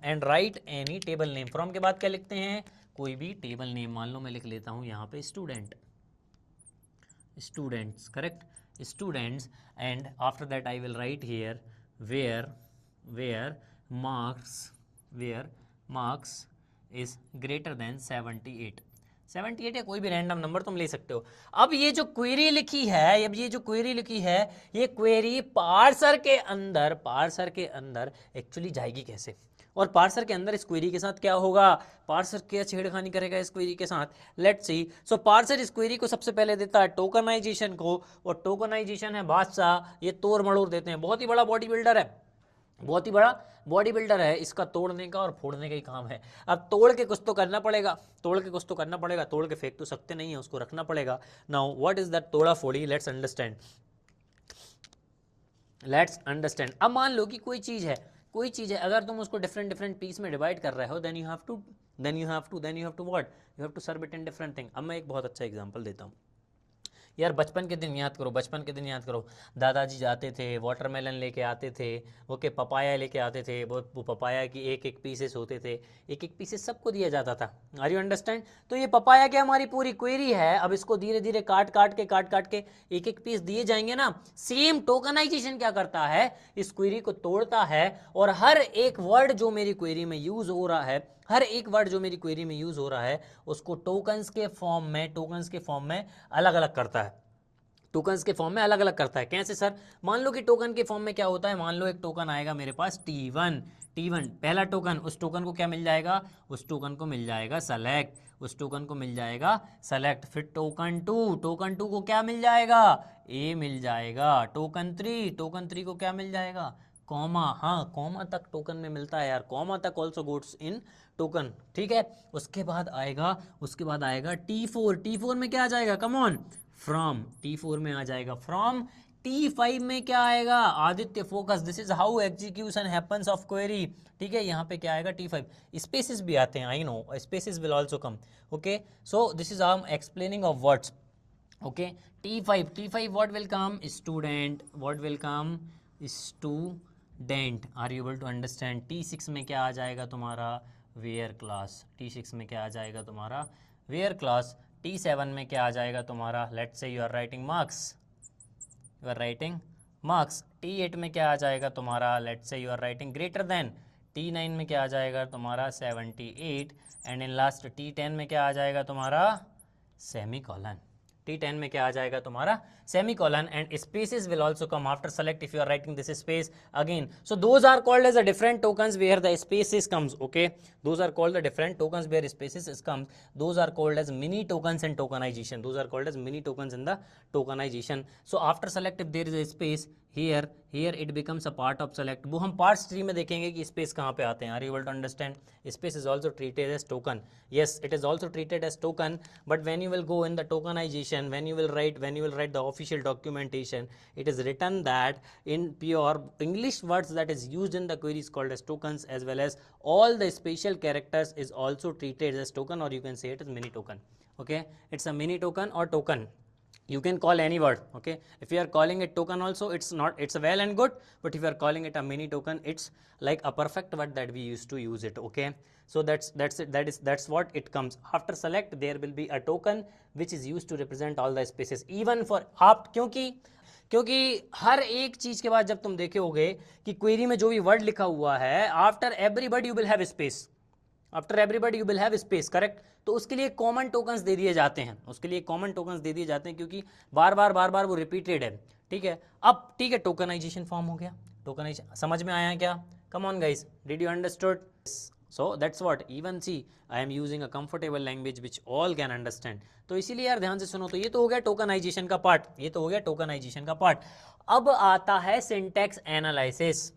and write any table name। from के बाद क्या लिखते हैं, कोई भी table name, मान लो मैं लिख लेता हूँ यहाँ पे student, students, correct, students, and after that I will right here where marks is greater than 78, 78 या कोई भी रैंडम नंबर तुम ले सकते हो। अब ये जो क्वेरी लिखी है, अब ये जो क्वेरी लिखी है, ये क्वेरी पार्सर के अंदर एक्चुअली जाएगी कैसे, और पार्सर के अंदर इस क्वेरी के साथ क्या होगा, पार्सर क्या छेड़खानी करेगा इस क्वेरी के साथ, लेट्स सी। सो पार्सर इस क्वेरी को सबसे पहले देता है टोकनाइजेशन को, और टोकनाइजेशन है बादशाह, ये तोड़ मड़ोड़ देते हैं, बहुत ही बड़ा बॉडी बिल्डर है, बहुत ही बड़ा बॉडी बिल्डर है, इसका तोड़ने का और फोड़ने का ही काम है। अब तोड़ के कुछ तो करना पड़ेगा, तोड़ के कुछ तो करना पड़ेगा, तोड़ के फेंक तो सकते नहीं है, उसको रखना पड़ेगा। नाउ व्हाट इज दैट तोड़ा फोड़ी, लेट्स अंडरस्टैंड, लेट्स अंडरस्टैंड। अब मान लो कि कोई चीज़ है, कोई चीज़ है, अगर तुम उसको डिफरेंट डिफरेंट पीस में डिवाइड कर रहे हो, then you have to what, you have to serve it in different thing. अब मैं एक बहुत अच्छा एग्जांपल देता हूँ यार बचपन के दिन याद करो, बचपन के दिन याद करो, दादाजी जाते थे वाटरमेलन लेके आते थे, ओके, पपाया लेके आते थे, वो पपाया की एक एक पीसेस होते थे, एक एक पीसेस सबको दिया जाता था। Are you understand? तो ये पपाया क्या हमारी पूरी क्वेरी है, अब इसको धीरे धीरे काट काट के एक एक पीस दिए जाएंगे ना। सेम टोकनाइजेशन क्या करता है, इस क्वेरी को तोड़ता है और हर एक वर्ड जो मेरी क्वेरी में यूज हो रहा है, हर एक वर्ड जो मेरी क्वेरी में यूज हो रहा है उसको टोकन्स के फॉर्म में अलग अलग करता है, टोकन्स के फॉर्म में अलग अलग करता है। कैसे सर? मान लो कि टोकन के फॉर्म में क्या होता है, मान लो एक टोकन आएगा मेरे पास T1, पहला टोकन, उस टोकन को क्या मिल जाएगा, उस टोकन को मिल जाएगा सेलेक्ट, उस टोकन को मिल जाएगा सेलेक्ट। फिर टोकन टू को क्या मिल जाएगा, ए मिल जाएगा। टोकन थ्री को क्या मिल जाएगा, कॉमा। हाँ, कॉमा तक टोकन में मिलता है यार, कॉमा तक ऑल्सो गोट्स इन टोकन, ठीक है। उसके बाद आएगा T4 में क्या आ जाएगा, कम ऑन, फ्रॉम। T4 में आ जाएगा फ्रॉम। T5 में क्या आएगा, Aditya focus, this is how execution happens of query, ठीक है। यहाँ पे क्या आएगा, T5। स्पेसिस भी आते हैं, I know, species will also come, okay. So this is I am explaining of words, okay. T5 what will come, student, what will come, student. Are you able to understand? T6 में क्या आ जाएगा तुम्हारा, where class. T6 में क्या आ जाएगा तुम्हारा, where class. T7 में क्या आ जाएगा तुम्हारा, let's say you are writing marks, T8 में क्या आ जाएगा तुम्हारा, let's say you are writing greater than. T9 में क्या आ जाएगा तुम्हारा 78, एंड इन लास्ट T10 में क्या आ जाएगा तुम्हारा सेमी कॉलन। T10 में क्या आ जाएगा तुम्हारा semi colon, and spaces will also come after select if you are writing this space again. So those are called as the different tokens where the spaces comes, okay. Those are called the different tokens where spaces comes. Those are called as mini tokens in tokenization. Those are called as mini tokens in the tokenization. So after select if there is a space here it becomes a part of select. वो हम parts tree में देखेंगे कि space कहाँ पे आते हैं. Are you able to understand? Space is also treated as token. Yes, it is also treated as token, but when you will go in the tokenization, when you will write the official documentation, it is written that in pure English words that is used in the query is called as tokens, as well as all the special characters is also treated as token, or you can say it as mini token, okay. It's a mini token or token. You can call any word, okay. If you are calling it token also, it's a well and good, but if you are calling it a mini token, it's like a perfect word that we used to use it, okay. So that's what it comes after select. There will be a token which is used to represent all the spaces, even for आप, क्योंकि हर एक चीज के बाद जब तुम देखोगे कि क्वेरी में जो भी वर्ड लिखा हुआ है, after everybody you will have space, after everybody you will have space, correct. तो उसके लिए कॉमन टोकन्स दे दिए जाते हैं, क्योंकि बार बार वो रिपीटेड है, ठीक है। अब ठीक है, टोकनाइजेशन फॉर्म हो गया, टोकनाइजेशन समझ में आया क्या? Come on guys, did you understood? So that's what, even see I am using a comfortable language which all can understand. तो इसीलिए यार ध्यान से सुनो। तो ये तो हो गया टोकनाइजेशन का पार्ट, अब आता है syntax analysis.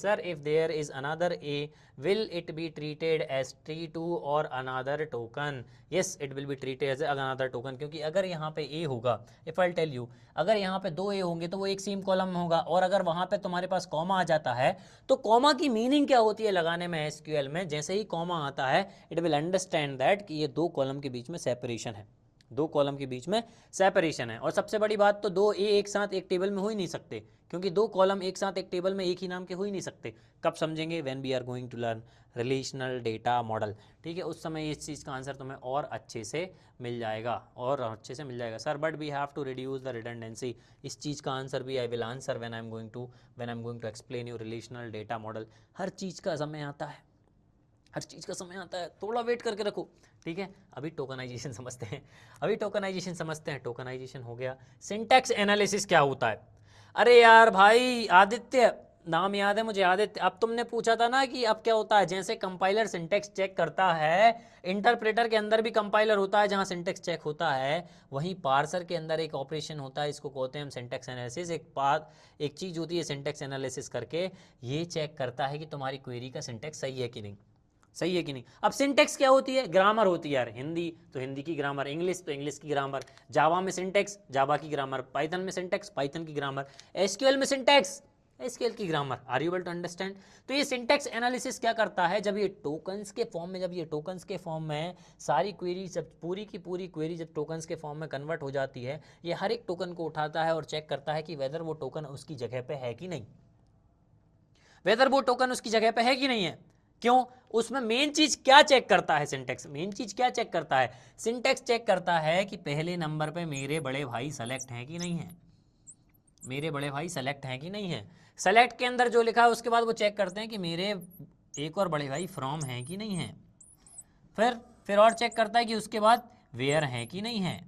Sir if there is another a will it be treated as T2 और another token? Yes, it will be treated as another token, क्योंकि अगर यहाँ पे A होगा, if I'll tell you, अगर यहाँ पे 2 A होंगे तो वो एक सेम कॉलम में होगा, और अगर वहाँ पे तुम्हारे पास कॉमा आ जाता है तो कॉमा की मीनिंग क्या होती है लगाने में SQL में, जैसे ही कॉमा आता है इट विल अंडरस्टैंड दैट कि ये 2 कॉलम के बीच में सेपरेशन है, 2 कॉलम के बीच में सेपरेशन है। और सबसे बड़ी बात तो 2 ए एक साथ एक टेबल में हो ही नहीं सकते, क्योंकि 2 कॉलम एक साथ एक टेबल में एक ही नाम के हो ही नहीं सकते। कब समझेंगे? When we are going to learn relational data model, ठीक है। उस समय इस चीज़ का आंसर तुम्हें और अच्छे से मिल जाएगा, sir but we have to reduce the redundancy. इस चीज़ का आंसर भी I will answer when I am going to explain you relational data model. हर चीज़ का समय आता है, थोड़ा वेट करके रखो, ठीक है। अभी टोकनाइजेशन समझते हैं। टोकनाइजेशन हो गया। सिंटैक्स एनालिसिस क्या होता है? अरे यार भाई, आदित्य नाम याद है मुझे, आदित्य। अब तुमने पूछा था ना कि अब क्या होता है, जैसे कंपाइलर सिंटैक्स चेक करता है, इंटरप्रेटर के अंदर भी कंपाइलर होता है जहां सिंटैक्स चेक होता है, वहीं पार्सर के अंदर एक ऑपरेशन होता है, इसको कहते हैं हम सिंटैक्स एनालिसिस। एक चीज़ होती है सिंटैक्स एनालिसिस करके, ये चेक करता है कि तुम्हारी क्वेरी का सिंटैक्स सही है कि नहीं। अब सिंटैक्स क्या होती है? ग्रामर होती है यार। हिंदी तो हिंदी की ग्रामर, इंग्लिश तो इंग्लिश की ग्रामर, जावा में सिंटैक्स, जावा की ग्रामर, पाइथन में सिंटैक्स, पाइथन की ग्रामर, एसक्यूएल में सिंटैक्स, एसक्यूएल की grammar. Are you able to understand? तो ये सिंटैक्स एनालिसिस क्या करता है, जब ये टोकन्स के फॉर्म में, जब ये टोकन्स के फॉर्म में सारी क्वेरी, जब पूरी की पूरी क्वेरी जब टोकन्स के फॉर्म में कन्वर्ट हो जाती है, ये हर एक टोकन को उठाता है और चेक करता है कि वेदर वो टोकन उसकी जगह पे है कि नहीं, वेदर वो टोकन उसकी जगह पे है कि नहीं है। क्यों? उसमें मेन चीज क्या चेक करता है सिंटैक्स, मेन चीज क्या चेक करता है, सिंटैक्स चेक करता है कि पहले नंबर पे मेरे बड़े भाई सेलेक्ट हैं कि नहीं है, मेरे बड़े भाई सेलेक्ट हैं कि नहीं है। सेलेक्ट के अंदर जो लिखा है उसके बाद वो चेक करते हैं कि मेरे एक और बड़े भाई फ्रॉम हैं कि नहीं है, फिर और चेक करता है कि उसके बाद वेयर हैं कि नहीं है,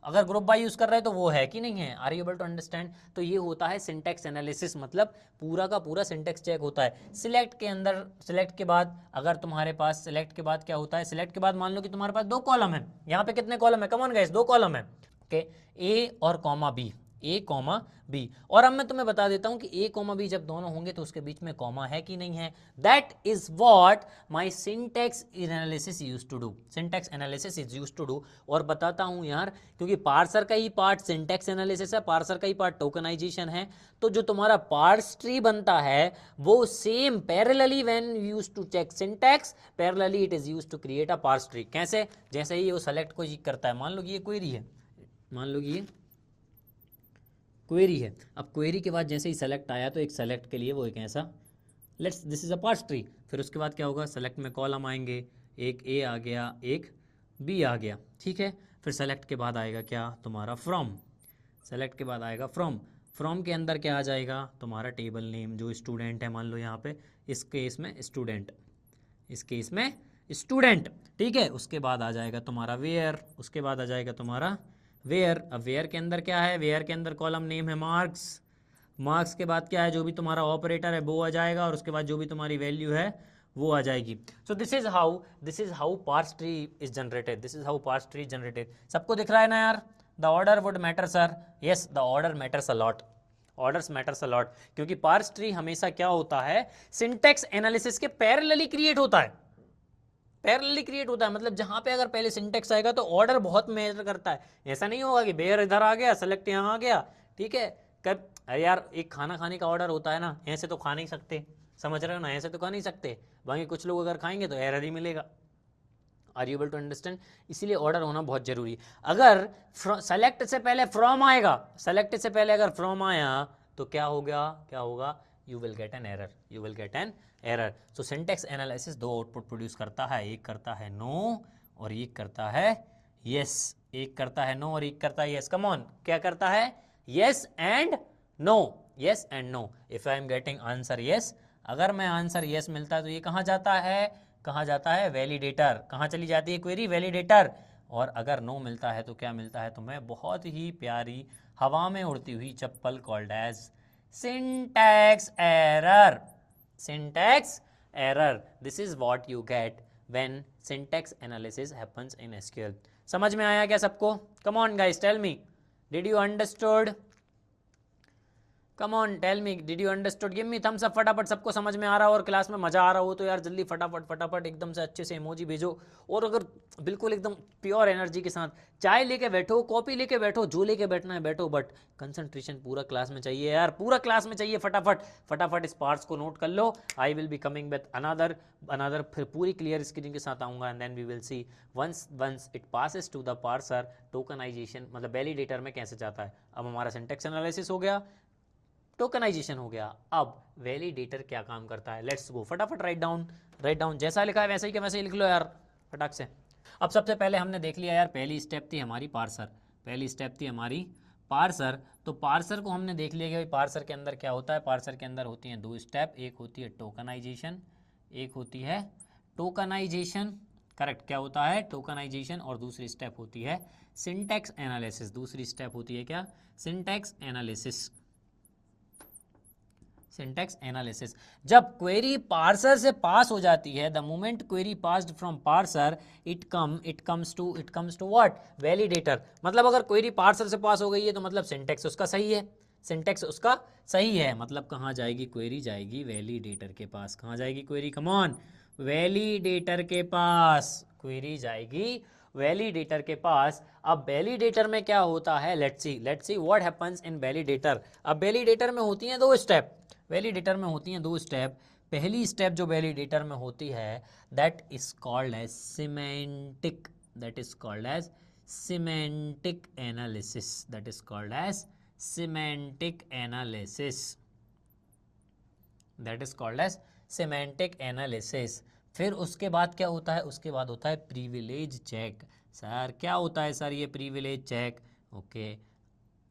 अगर ग्रुप बाय यूज कर रहे हैं तो वो है कि नहीं है। Are you able to understand? तो ये होता है सिंटैक्स एनालिसिस, मतलब पूरा का पूरा सिंटैक्स चेक होता है। सिलेक्ट के अंदर, सिलेक्ट के बाद अगर तुम्हारे पास, सिलेक्ट के बाद क्या होता है, सिलेक्ट के बाद मान लो कि तुम्हारे पास 2 कॉलम है, यहाँ पे कितने कॉलम है, कम ऑन गाइस, 2 कॉलम है, ओके, ए और कॉमा बी, ए कॉमा बी। और अब मैं तुम्हें बता देता हूं कि ए कॉमा बी जब दोनों होंगे तो उसके बीच में कॉमा है कि नहीं है। That is what my syntax analysis used to do, syntax analysis is used to do. और बताता हूं यार, क्योंकि पार्सर का ही पार्ट सिंटैक्स एनालिसिस है, पार्सर का ही पार्ट टोकनाइजेशन है, तो जो तुम्हारा पार्स ट्री बनता है वो same parallelly when used to check syntax, parallelly it is used to create a parse tree. कैसे? जैसे ही वो सेलेक्ट को करता है, मान लो कि ये क्वेरी है, मान लो कि ये क्वेरी है, अब क्वेरी के बाद जैसे ही सेलेक्ट आया तो एक सेलेक्ट के लिए वो एक ऐसा, let's this is a parse tree, फिर उसके बाद क्या होगा, सेलेक्ट में कॉलम आएंगे, एक ए आ गया, एक बी आ गया, ठीक है। फिर सेलेक्ट के बाद आएगा क्या, तुम्हारा फ्रॉम, सेलेक्ट के बाद आएगा फ्रॉम, फ्रॉम के अंदर क्या आ जाएगा, तुम्हारा टेबल नेम, जो स्टूडेंट है मान लो यहाँ पे, इस केस में स्टूडेंट, इस केस में स्टूडेंट, ठीक है। उसके बाद आ जाएगा तुम्हारा वेयर, उसके बाद आ जाएगा तुम्हारा वेयर। अब वेयर के अंदर क्या है, वेयर के अंदर कॉलम नेम है मार्क्स, मार्क्स के बाद क्या है, जो भी तुम्हारा ऑपरेटर है वो आ जाएगा, और उसके बाद जो भी तुम्हारी वैल्यू है वो आ जाएगी। So this is how parse tree is generated, this is how parse tree generated. सबको दिख रहा है ना यार? The order would matter sir, yes the order matters a lot, orders matters a lot, क्योंकि पार्स ट्री हमेशा क्या होता है, सिंटैक्स एनालिसिस के पैरेलली क्रिएट होता है, पैरेलली क्रिएट होता है। मतलब जहां पे अगर पहले सिंटेक्स आएगा तो ऑर्डर बहुत मैटर करता है। ऐसा नहीं होगा कि बेयर इधर आ गया, सेलेक्ट यहाँ आ गया, ठीक है। कब, अरे यार एक खाना खाने का ऑर्डर होता है ना, ऐसे तो खा नहीं सकते, समझ रहे हो ना, ऐसे तो खा नहीं सकते, बाकी कुछ लोग अगर खाएंगे तो एरर ही मिलेगा। Are you able to understand? इसीलिए ऑर्डर होना बहुत जरूरी। अगर सेलेक्ट से पहले फ्रॉम आएगा, सेलेक्ट से पहले अगर फ्रॉम आया तो क्या हो गया, क्या होगा, you will get an error, you will get an error. So syntax analysis 2 output produce करता है, एक करता है नो और एक करता है यस, एक करता है नो और एक करता है यस। कम ऑन, क्या करता है, yes and no, yes and no. If I am getting answer yes, अगर मैं आंसर यस मिलता है तो ये कहाँ जाता है, कहाँ जाता है, वैलिडेटर। कहाँ चली जाती है क्वेरी, वैलिडेटर। और अगर नो मिलता है तो क्या मिलता है तुम्हें, बहुत ही प्यारी हवा में उड़ती हुई चप्पल, called as syntax error, syntax error. This is what you get when syntax analysis happens in SQL. समझ में आया क्या सबको? Come on guys, tell me, did you understood? Come on tell me, did you understood? Give me thumbs up फटाफट। सबको समझ में आ रहा हो और क्लास में मजा आ रहा हो तो यार जल्दी फटाफट फटाफट एकदम से अच्छे से इमोजी भेजो। और अगर बिल्कुल एकदम प्योर एनर्जी के साथ चाय लेके बैठो, कॉपी लेके बैठो, जो लेके बैठना है बैठो, बट कंसंट्रेशन पूरा क्लास में चाहिए यार, पूरा क्लास में चाहिए। फटाफट फटाफट इस पार्ट्स को नोट कर लो। I will be coming with another फिर पूरी क्लियर स्क्रीन के साथ आऊँगा, and then we will see once it passes to the parser, tokenization मतलब वैलिडेटर में कैसे जाता है। अब हमारा सिंटैक्स एनालिसिस हो गया, टोकनाइजेशन हो गया, अब वैलिडेटर क्या काम करता है, लेट्स गो। फटाफट राइट डाउन, जैसा लिखा है वैसे ही के वैसे ही लिख लो यार फटाक से। अब सबसे पहले हमने देख लिया यार, पहली स्टेप थी हमारी पार्सर, पहली स्टेप थी हमारी पार्सर। तो पार्सर को हमने देख लिया कि भाई पार्सर के अंदर क्या होता है। पार्सर के अंदर होती हैं 2 स्टेप, एक होती है टोकनाइजेशन, एक होती है टोकनाइजेशन, करेक्ट, क्या होता है, टोकनाइजेशन। और दूसरी स्टेप होती है सिंटैक्स एनालिसिस, दूसरी स्टेप होती है क्या, सिंटैक्स एनालिसिस, सिंटैक्स एनालिसिस। जब क्वेरी पार्सर से पास हो जाती है, the moment query passed from parser, it comes to what, validator. मतलब अगर क्वेरी पार्सर से पास हो गई है तो मतलब सिंटैक्स उसका सही है, सिंटैक्स उसका सही है। मतलब कहाँ जाएगी क्वेरी, जाएगी वैलिडेटर के पास। कहाँ जाएगी क्वेरी, कम ऑन, वैलिडेटर के पास क्वेरी जाएगी वैलिडेटर के पास। अब वैलिडेटर में क्या होता है, let's see what happens in validator. अब वैलिडेटर में होती हैं दो स्टेप, वैलिडेटर में होती हैं दो स्टेप। पहली स्टेप जो वैलिडेटर में होती है that is called as semantic, that is called as semantic analysis, that is called as semantic analysis, that is called as semantic analysis। फिर उसके बाद क्या होता है, उसके बाद होता है प्रिविलेज चेक। सर क्या होता है सर ये privilege check? Okay,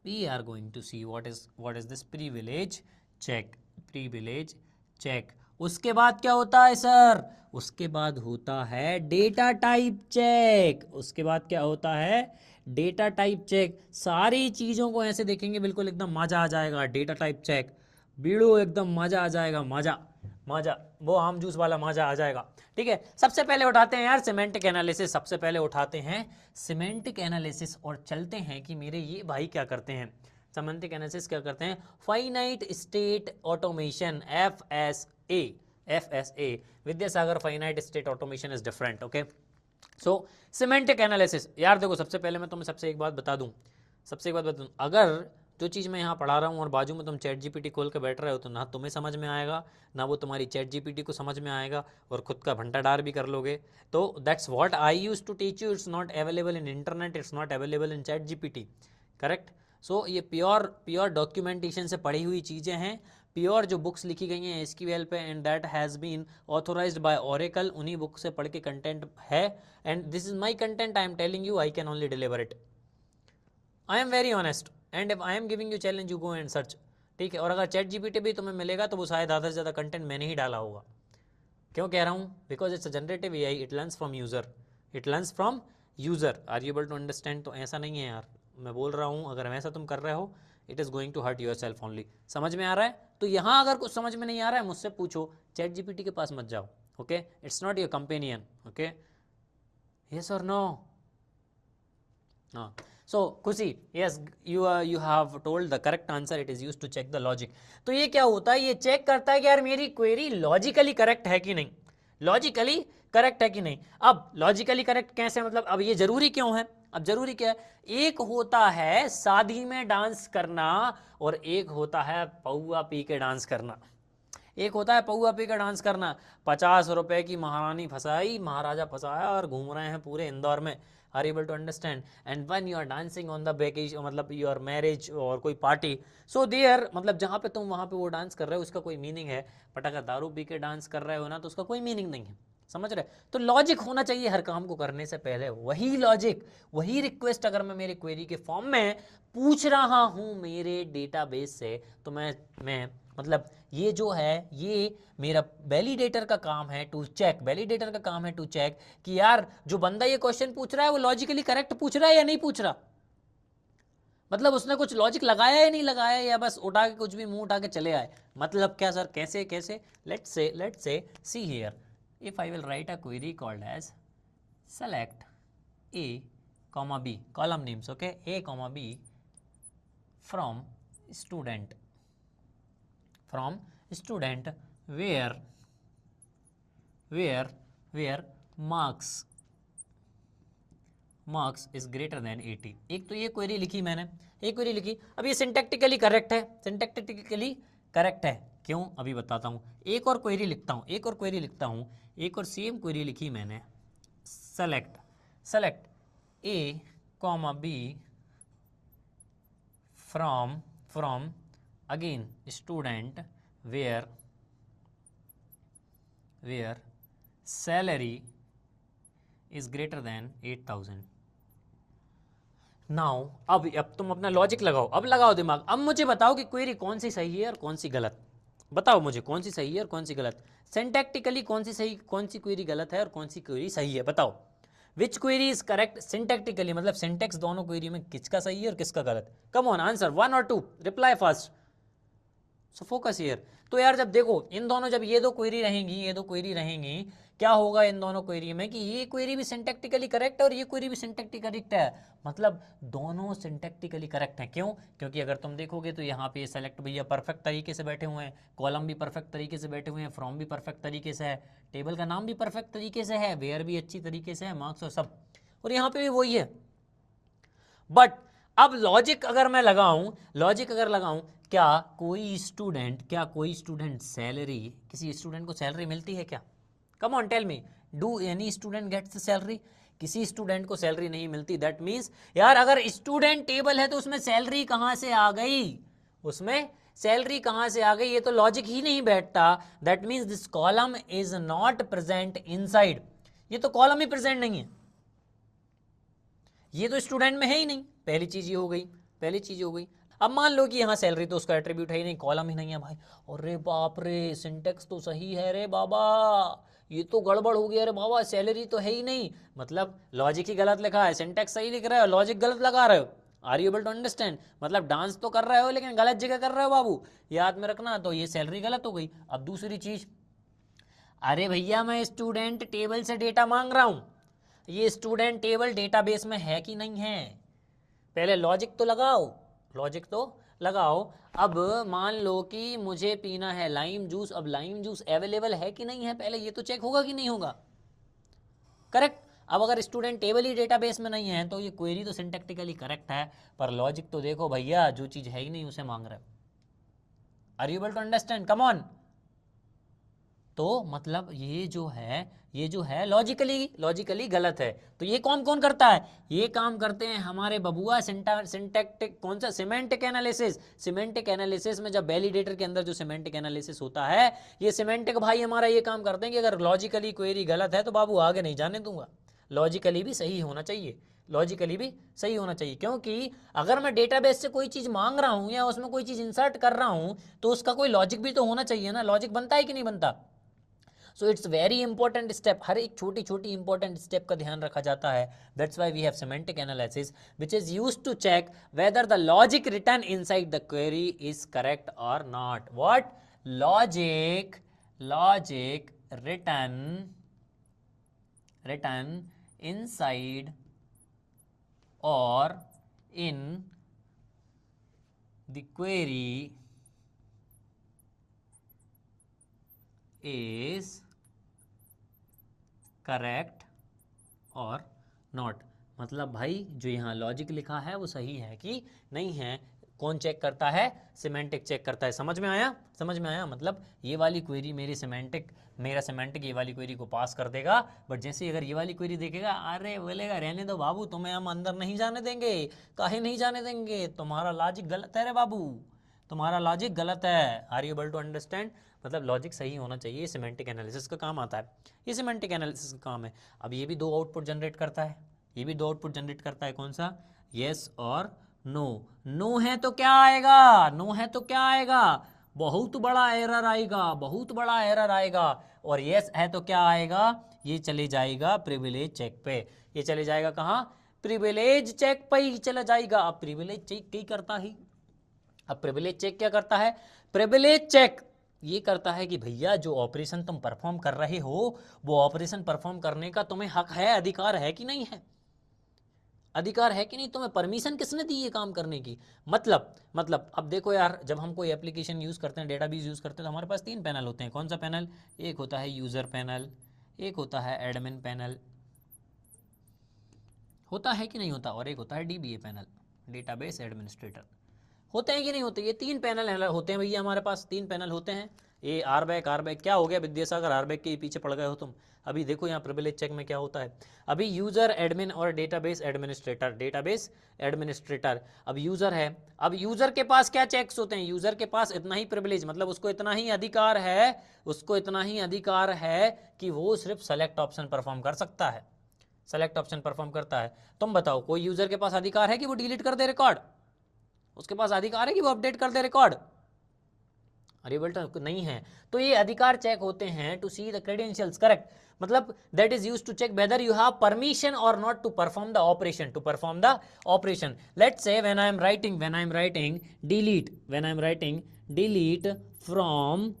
we are going to see what is this privilege check, privilege check. उसके बाद क्या होता है सर? उसके बाद होता है डेटा टाइप चेक। उसके बाद क्या होता है? Data type check. सारी चीज़ों को ऐसे देखेंगे बिल्कुल एकदम मज़ा आ जाएगा। डेटा टाइप चेक बीड़ो एकदम मज़ा आ जाएगा, मज़ा मज़ा, वो आम जूस वाला मज़ा आ जाएगा। ठीक है, सबसे पहले उठाते हैं यार सिमेंटिक एनालिसिस, सबसे पहले उठाते हैं सिमेंटिक एनालिसिस और चलते हैं कि मेरे ये भाई क्या करते हैं। सिमेंटिक एनालिसिस क्या करते हैं? Finite state automation, FSA। Vidyasagar finite state automation is different. Okay, so semantic analysis. यार देखो, सबसे पहले मैं तुम्हें सबसे एक बात बता दूं, अगर जो चीज़ मैं यहाँ पढ़ा रहा हूँ और बाजू में तुम चैट जीपीटी खोल के बैठ रहे हो तो ना तुम्हें समझ में आएगा, ना वो तुम्हारी चैट जीपीटी को समझ में आएगा, और खुद का भंटाडार भी कर लोगे। तो that's what I use to teach you. It's not available in internet, it's not available in chat GPT, correct. So ये प्योर डॉक्यूमेंटेशन से पढ़ी हुई चीज़ें हैं, प्योर जो बुक्स लिखी गई हैं एसक्यूएल पे, and that has been authorized by Oracle. उन्हीं बुक से पढ़ के कंटेंट है, and this is my content. I am telling you, I can only deliver it. I am very honest, and if I am giving you challenge, you go and search. ठीक है, और अगर chat GPT भी तुम्हें मिलेगा तो वो शायद आधा से ज़्यादा कंटेंट मैंने ही डाला होगा। क्यों कह रहा हूँ? Because it's a generative AI, it learns from user, it learns from user. Are you able to understand? तो ऐसा नहीं है यार, मैं बोल रहा हूँ अगर वैसा तुम कर रहे हो, it is going to hurt yourself only. समझ में आ रहा है? तो यहाँ अगर कुछ समझ में नहीं आ रहा है मुझसे पूछो, चैट जीपीटी के पास मत जाओ। Okay, it's not your companion. Okay, yes और नो? हाँ, so खुशी, yes, you have told the correct answer, it is used to check the logic। तो ये क्या होता है? ये चेक करता है कि यार मेरी क्वेरी लॉजिकली करेक्ट है कि नहीं, लॉजिकली करेक्ट है कि नहीं। अब लॉजिकली करेक्ट कैसे, मतलब अब ये जरूरी क्यों है? अब जरूरी क्या है? एक होता है शादी में डांस करना और एक होता है पौआ पी के डांस करना। एक होता है पौआ पी के डांस करना, 50 रुपए की महारानी फंसाई, महाराजा फंसाया और घूम रहे हैं पूरे इंदौर में। Are able to understand? And when you are dancing on the vacation, मतलब योर मैरिज और कोई पार्टी, सो देयर, मतलब जहाँ पे तुम वहाँ पे वो डांस कर रहे हो उसका कोई मीनिंग है। बट अगर दारू पी के डांस कर रहे हो ना तो उसका कोई मीनिंग नहीं है। समझ रहे? तो लॉजिक होना चाहिए हर काम को करने से पहले। वही लॉजिक, वही रिक्वेस्ट अगर मैं मेरी क्वेरी के फॉर्म में पूछ रहा हूँ मेरे डेटाबेस से, तो मैं मतलब ये जो है, ये मेरा वैलिडेटर का काम है टू चेक, वैलिडेटर का काम है टू चेक कि यार जो बंदा ये क्वेश्चन पूछ रहा है वो लॉजिकली करेक्ट पूछ रहा है या नहीं पूछ रहा। मतलब उसने कुछ लॉजिक लगाया या नहीं लगाया, या बस उठा के कुछ भी मुंह उठा के चले आए। मतलब क्या सर, कैसे कैसे? Let's say see here, if I will write a query called as select A, B, column names, okay, A, B from student where marks is greater than 80। एक तो ये क्वेरी लिखी मैंने, एक क्वेरी लिखी। अब ये सिंटैक्टिकली करेक्ट है, सिंटैक्टिकली करेक्ट है, क्यों अभी बताता हूँ। एक और क्वेरी लिखता हूँ, एक और सेम क्वेरी लिखी मैंने, select A, B from again student where salary is greater than 8,000। Now अब तुम अपना लॉजिक लगाओ, अब लगाओ दिमाग। अब मुझे बताओ कि क्वेरी कौन सी सही है और कौन सी गलत। बताओ मुझे कौन सी सही है और कौन सी गलत। सिंटैक्टिकली कौन सी सही, कौन सी क्वेरी गलत है और कौन सी क्वेरी सही है, बताओ। विच क्वेरी इज करेक्ट सिंटैक्टिकली, मतलब सिंटैक्स दोनों क्वेरी में किसका सही है और किसका गलत। कम ऑन आंसर, 1 और 2, reply fast, so focus here. तो यार जब देखो इन दोनों, जब ये दो क्वेरी रहेंगी, क्या होगा इन दोनों क्वेरी में कि ये क्वेरी भी सिंटैक्टिकली करेक्ट है और ये क्वेरी भी सिंटैक्टिकली करेक्ट है, मतलब दोनों सिंटैक्टिकली करेक्ट हैं। क्यों? क्योंकि अगर तुम देखोगे तो यहाँ पे सेलेक्ट भैया परफेक्ट तरीके से बैठे हुए हैं, कॉलम भी परफेक्ट तरीके से बैठे हुए हैं, फ्रॉम भी परफेक्ट तरीके से है, टेबल का नाम भी परफेक्ट तरीके से है, वेयर भी अच्छी तरीके से है, मार्क्स और सब। और यहाँ पे भी वही है। बट अब लॉजिक अगर मैं लगाऊं, क्या कोई स्टूडेंट सैलरी, किसी स्टूडेंट को सैलरी मिलती है क्या? Come on tell me, do any student gets salary? किसी स्टूडेंट को सैलरी नहीं मिलती। दैट मीन्स यार अगर स्टूडेंट टेबल है तो उसमें सैलरी कहां से आ गई? उसमें सैलरी कहां से आ गई? ये तो लॉजिक ही नहीं बैठता। That means this column is not present inside. ये तो कॉलम ही प्रेजेंट नहीं है, ये तो स्टूडेंट में है ही नहीं। पहली चीज ये हो गई। अब मान लो कि यहाँ सैलरी तो उसका एट्रीब्यूट है ही नहीं, कॉलम ही नहीं है भाई। अरे बाप रे, सिंटेक्स तो सही है रे बाबा, ये तो गड़बड़ हो गया रे बाबा, सैलरी तो है ही नहीं। मतलब लॉजिक ही गलत लिखा है, सिंटेक्स सही लिख रहे हो, लॉजिक गलत लगा रहे हो। Are you able to understand? मतलब डांस तो कर रहे हो लेकिन गलत जगह कर रहे हो बाबू, याद में रखना। तो ये सैलरी गलत हो गई। अब दूसरी चीज, अरे भैया मैं स्टूडेंट टेबल से डेटा मांग रहा हूं, ये स्टूडेंट टेबल डेटाबेस में है कि नहीं है? पहले लॉजिक तो लगाओ। अब मान लो कि मुझे पीना है लाइम जूस, अब लाइम जूस अवेलेबल है कि नहीं है, पहले ये तो चेक होगा कि नहीं होगा। करेक्ट। अब अगर स्टूडेंट टेबल ही डेटाबेस में नहीं है तो ये क्वेरी तो सिंटैक्टिकली करेक्ट है, पर लॉजिक तो देखो भैया, जो चीज है ही नहीं उसे मांग रहे हो। Are you able to understand? Come on. तो मतलब ये जो है लॉजिकली गलत है। तो ये कौन करता है? ये काम करते हैं हमारे बबुआ सिंटैक्टिक, कौन सा? Semantic analysis. सिमेंटिक एनालिसिस में जब वैलिडेटर के अंदर जो सिमेंटिक एनालिसिस होता है, ये सिमेंटिक भाई हमारा ये काम करते हैं कि अगर लॉजिकली क्वेरी गलत है तो बाबू आगे नहीं जाने दूंगा, लॉजिकली भी सही होना चाहिए, क्योंकि अगर मैं डेटाबेस से कोई चीज मांग रहा हूं या उसमें कोई चीज इंसर्ट कर रहा हूं तो उसका कोई लॉजिक भी तो होना चाहिए ना। लॉजिक बनता है कि नहीं बनता? So it's very important step, हर एक छोटी इंपॉर्टेंट स्टेप का ध्यान रखा जाता है। That's why we have semantic analysis which is used to check whether the logic written inside the query is correct और not. What? Logic written inside और in the query is correct और not. मतलब भाई जो यहाँ logic लिखा है वो सही है कि नहीं है, कौन चेक करता है? सिमेंटिक चेक करता है। समझ में आया? मतलब ये वाली क्वेरी मेरा सिमेंटिक ये वाली क्वेरी को पास कर देगा, बट जैसे अगर ये वाली क्वेरी देखेगा, अरे बोलेगा रहने दो बाबू, तुम्हें हम अंदर नहीं जाने देंगे। काहे नहीं जाने देंगे? तुम्हारा लॉजिक गलत है रे बाबू, तुम्हारा लॉजिक गलत है। Are you able to understand? मतलब लॉजिक सही होना चाहिए, ये सिमेंटिक एनालिसिस का काम आता है, ये सिमेंटिक एनालिसिस का काम है। अब ये भी दो आउटपुट जनरेट करता है, कौन सा? यस और नो। नो है तो क्या आएगा? बहुत बड़ा एरर आएगा। और यस है तो क्या आएगा? ये चले जाएगा प्रिविलेज चेक पे। ये चले जाएगा कहाँ? प्रिविलेज चेक पे ही चला जाएगा। अब प्रिविलेज चेक क्या करता है? प्रिविलेज चेक ये करता है कि भैया जो ऑपरेशन तुम परफॉर्म कर रहे हो वो ऑपरेशन परफॉर्म करने का तुम्हें हक है, अधिकार है कि नहीं? तुम्हें परमिशन किसने दी ये काम करने की? मतलब अब देखो यार, जब हम कोई एप्लीकेशन यूज करते हैं, डेटाबेस यूज करते हैं, तो हमारे पास 3 पैनल होते हैं। कौन सा पैनल? एक होता है यूजर पैनल, एक होता है एडमिन पैनल, होता है कि नहीं होता, और एक होता है डीबीए पैनल, डेटाबेस एडमिनिस्ट्रेटर। होते हैं कि नहीं होते? ये 3 पैनल होते हैं भैया, हमारे पास 3 पैनल होते हैं। ये आरबैक क्या हो गया विद्यासागर, आरबैक के पीछे पड़ गए हो तुम। अभी देखो यहाँ प्रिविलेज चेक में क्या होता है। अभी यूजर एडमिन और डेटाबेस एडमिनिस्ट्रेटर। अब यूजर है, अब यूजर के पास क्या चेक्स होते हैं? यूजर के पास इतना ही प्रिविलेज, मतलब उसको इतना ही अधिकार है कि वो सिर्फ सेलेक्ट ऑप्शन परफॉर्म कर सकता है, तुम बताओ कोई यूजर के पास अधिकार है कि वो डिलीट कर दे रिकॉर्ड? उसके पास अधिकार है कि वो अपडेट कर दे रिकॉर्ड? अरे बेटा नहीं है। तो ये अधिकार चेक होते हैं to see the credentials, correct. मतलब that is used to check whether you have permission और not to perform the operation. Let's say when I am writing delete from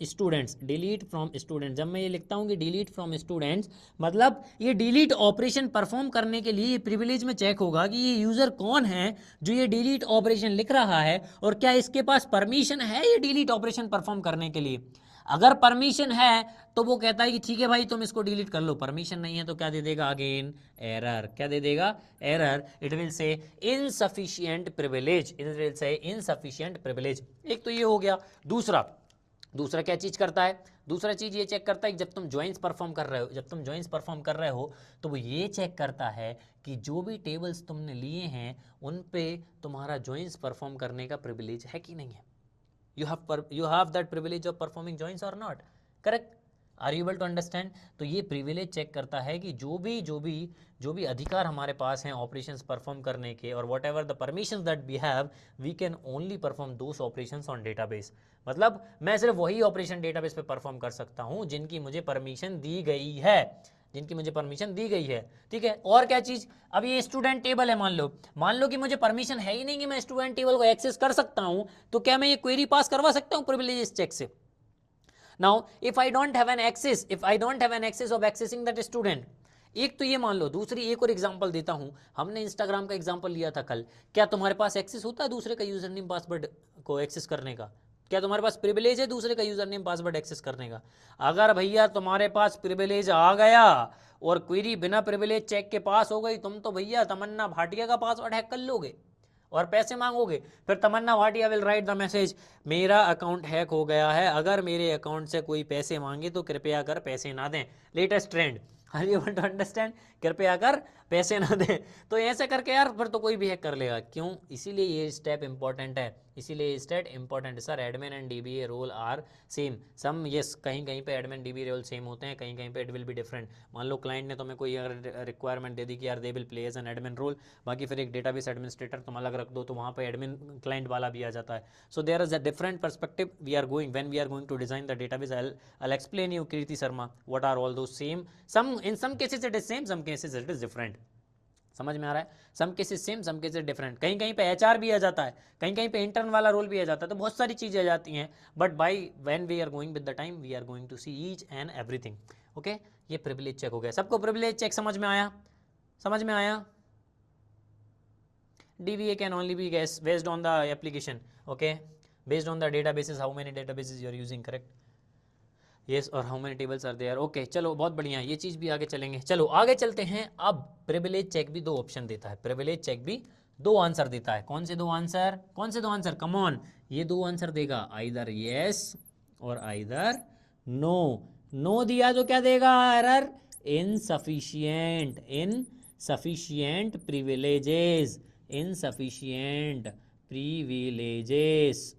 students, जब मैं ये लिखता हूँ कि डिलीट फ्रॉम स्टूडेंट्स, मतलब ये डिलीट ऑपरेशन परफॉर्म करने के लिए ये प्रिविलेज में चेक होगा कि ये यूजर कौन है जो ये डिलीट ऑपरेशन लिख रहा है और क्या इसके पास परमिशन है ये डिलीट ऑपरेशन परफॉर्म करने के लिए। अगर परमिशन है तो वो कहता है कि ठीक है भाई तुम इसको डिलीट कर लो, परमिशन नहीं है तो क्या दे देगा, अगेन एरर, क्या दे देगा, error, it will say insufficient privilege, it will say insufficient privilege. एक तो ये हो गया। दूसरा क्या चीज करता है, दूसरा चीज ये चेक करता है कि जब तुम ज्वाइंस परफॉर्म कर रहे हो, तो वो ये चेक करता है कि जो भी टेबल्स तुमने लिए हैं उन पे तुम्हारा ज्वाइंस परफॉर्म करने का प्रिविलेज है कि नहीं है। you have that privilege of performing joins or not, correct, are you able to understand। तो ये प्रिविलेज चेक करता है कि जो भी अधिकार हमारे पास हैं ऑपरेशंस परफॉर्म करने के, और whatever the permissions that we have, we can only perform those operations on database. मतलब मैं सिर्फ वही ऑपरेशन डेटाबेस पे परफॉर्म कर सकता हूँ जिनकी मुझे परमिशन दी गई है, ठीक है। और क्या चीज, अब ये स्टूडेंट टेबल है, मान लो कि मुझे परमिशन है ही नहीं कि मैं स्टूडेंट टेबल को एक्सेस कर सकता हूं, तो क्या मैं ये क्वेरी पास करवा सकता हूं प्रिविलेजेस चेक से। Now if I don't have an access of accessing that student, एक तो ये मान लो, दूसरी एक और एग्जांपल देता हूं, हमने इंस्टाग्राम का एग्जांपल लिया था कल। क्या तुम्हारे पास एक्सेस होता है दूसरे का यूजर नेम पासवर्ड को एक्सेस करने का? क्या तुम्हारे पास प्रिविलेज है दूसरे का यूजर नेम पासवर्ड एक्सेस करने का? अगर भैया तुम्हारे पास प्रिविलेज आ गया और क्वेरी बिना प्रिविलेज चेक के पास हो गई, तुम तो भैया तमन्ना भाटिया का पासवर्ड हैक कर लोगे और पैसे मांगोगे। फिर Tamannaah Bhatia will write the message, मेरा अकाउंट हैक हो गया है, अगर मेरे अकाउंट से कोई पैसे मांगे तो कृपया कर पैसे ना दें। Latest trend, are you want to understand, कृपया कर पैसे ना दें। तो ऐसे करके यार फिर तो कोई भी हैक कर लेगा। क्यों? इसीलिए ये स्टेप इंपॉर्टेंट है, sir. Admin and DBA role are same, some yes, कहीं कहीं पे एडमिन डीबी रोल सेम होते हैं, कहीं कहीं पे इट विल बी डिफरेंट। मान लो क्लाइंट ने तुम्हें कोई अगर रिक्वायरमेंट दे दी कि यार they will play as an admin role, बाकी फिर एक डेटाबेस एडमिनिस्ट्रेटर तुम अलग रख दो, तो वहाँ पे एडमिन क्लाइंट वाला भी आ जाता है। So there is a different perspective we are going when we are going to design the database. I'll explain you, Kirti Sharma, what are all those same, in some cases it is same, some cases it is different। समझ में आ रहा है? Some cases same, some cases different. कहीं कहीं पे HR भी आ जाता है, कहीं कहीं पे इंटर्न वाला रोल भी आ जाता है, तो बहुत सारी चीजें आ जाती हैं। But by when we are going with the time we are going to see each and everything. Okay, ये प्रिविलेज चेक हो गया। सबको प्रिविलेज चेक समझ में आया? DVA can only be guessed based on the application, okay, based on the databases, how many databases you are using, correct, yes, और how many tables are there, okay। चलो बहुत बढ़िया, ये चीज़ भी आगे चलेंगे। चलो आगे चलते हैं। अब प्रिविलेज चेक भी दो ऑप्शन देता है, प्रिविलेज चेक भी दो आंसर देता है। कौन से दो आंसर, कम ऑन, ये दो आंसर देगा, आइदर यस और आइदर नो। नो दिया तो क्या देगा, एरर, इनसफिशिएंट प्रिविलेजेस,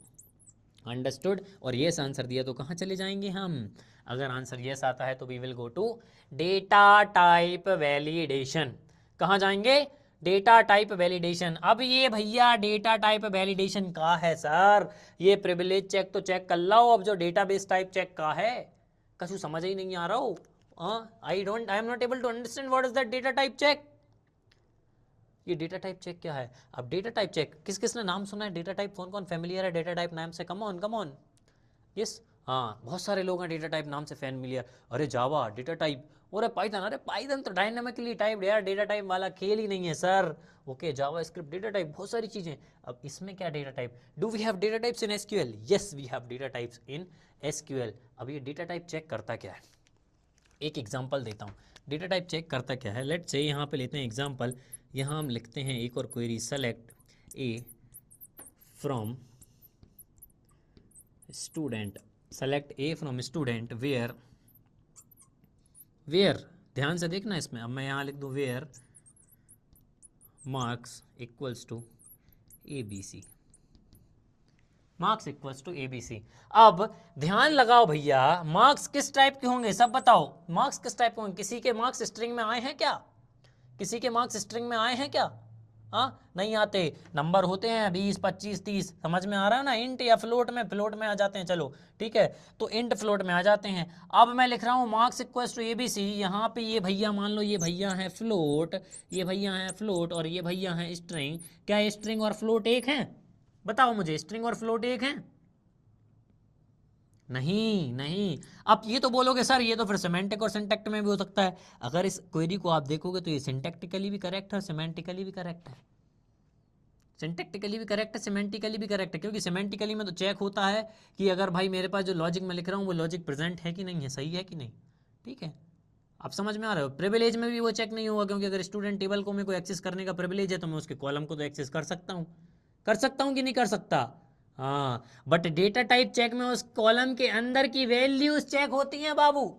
अंडरस्टूड। और यस आंसर दिया तो कहाँ चले जाएंगे हम? अगर आंसर यस आता है तो we will go to data type validation. कहाँ जाएंगे? Data type validation. अब ये भैया डेटा टाइप वैलिडेशन का है सर, ये प्रिविलेज चेक तो चेक कर लो, अब जो डेटाबेस टाइप चेक का है कछु समझ ही नहीं आ रहा हो। I am not able to understand what is that data type check. ये डेटा टाइप चेक क्या है? अब डेटा टाइप चेक किसने नाम सुना है? डेटा टाइप कौन कौन फैमिलियर है डेटा टाइप नाम से? कम ऑन यस, हाँ बहुत सारे लोग हैं डेटा टाइप नाम से फैमिलियर। अरे जावा डेटा टाइप, और पाइथन, अरे पाइथन तो डायनामिकली टाइप्ड यार, डेटा टाइप वाला खेल ही नहीं है sir. Okay, JavaScript data type, बहुत सारी चीजें। अब इसमें क्या data type, do we have data types in SQL? Yes we have data types in SQL. अब ये डेटा टाइप चेक करता क्या है, एक एग्जांपल देता हूँ। डेटा टाइप चेक करता क्या है, लेट्स से यहाँ पे लेते हैं एग्जांपल। यहाँ हम लिखते हैं एक और query, select A from student, where ध्यान से देखना इसमें। अब मैं यहाँ लिख दूँ where marks equals to ABC, अब ध्यान लगाओ भैया, मार्क्स किस टाइप के होंगे सब बताओ, मार्क्स किस टाइप के होंगे? किसी के मार्क्स स्ट्रिंग में आए हैं क्या? हाँ नहीं आते। नंबर होते हैं 20, 25, 30, समझ में आ रहा है ना? इंट या फ्लोट में आ जाते हैं। चलो ठीक है, तो इंट फ्लोट में आ जाते हैं। अब मैं लिख रहा हूँ मार्क्स इक्वल्स टू ABC, यहाँ पे ये भैया मान लो ये भैया है फ्लोट, और ये भैया है स्ट्रिंग। क्या स्ट्रिंग और फ्लोट एक है? बताओ मुझे, स्ट्रिंग और फ्लोट एक है? नहीं। अब ये तो बोलोगे सर ये तो फिर सिमेंटिक और सिंटैक्ट में भी हो सकता है। अगर इस क्वेरी को आप देखोगे तो ये सिंटैक्टिकली भी करेक्ट है और सिमेंटिकली भी करेक्ट है। सिंटैक्टिकली भी करेक्ट है, सिमेंटिकली भी करेक्ट है, क्योंकि सिमेंटिकली में तो चेक होता है कि अगर भाई मेरे पास जो लॉजिक में लिख रहा हूँ वो लॉजिक प्रेजेंट है कि नहीं है, सही है कि नहीं, ठीक है। आप समझ में आ रहे हो। प्रिविलेज में भी वो चेक नहीं होगा, क्योंकि अगर स्टूडेंट टेबल को मेरे को एक्सेस करने का प्रिविलेज है तो मैं उसके कॉलम को तो एक्सेस कर सकता हूँ, कि नहीं कर सकता। हाँ, बट डेटा टाइप चेक में उस कॉलम के अंदर की वैल्यूज चेक होती हैं बाबू,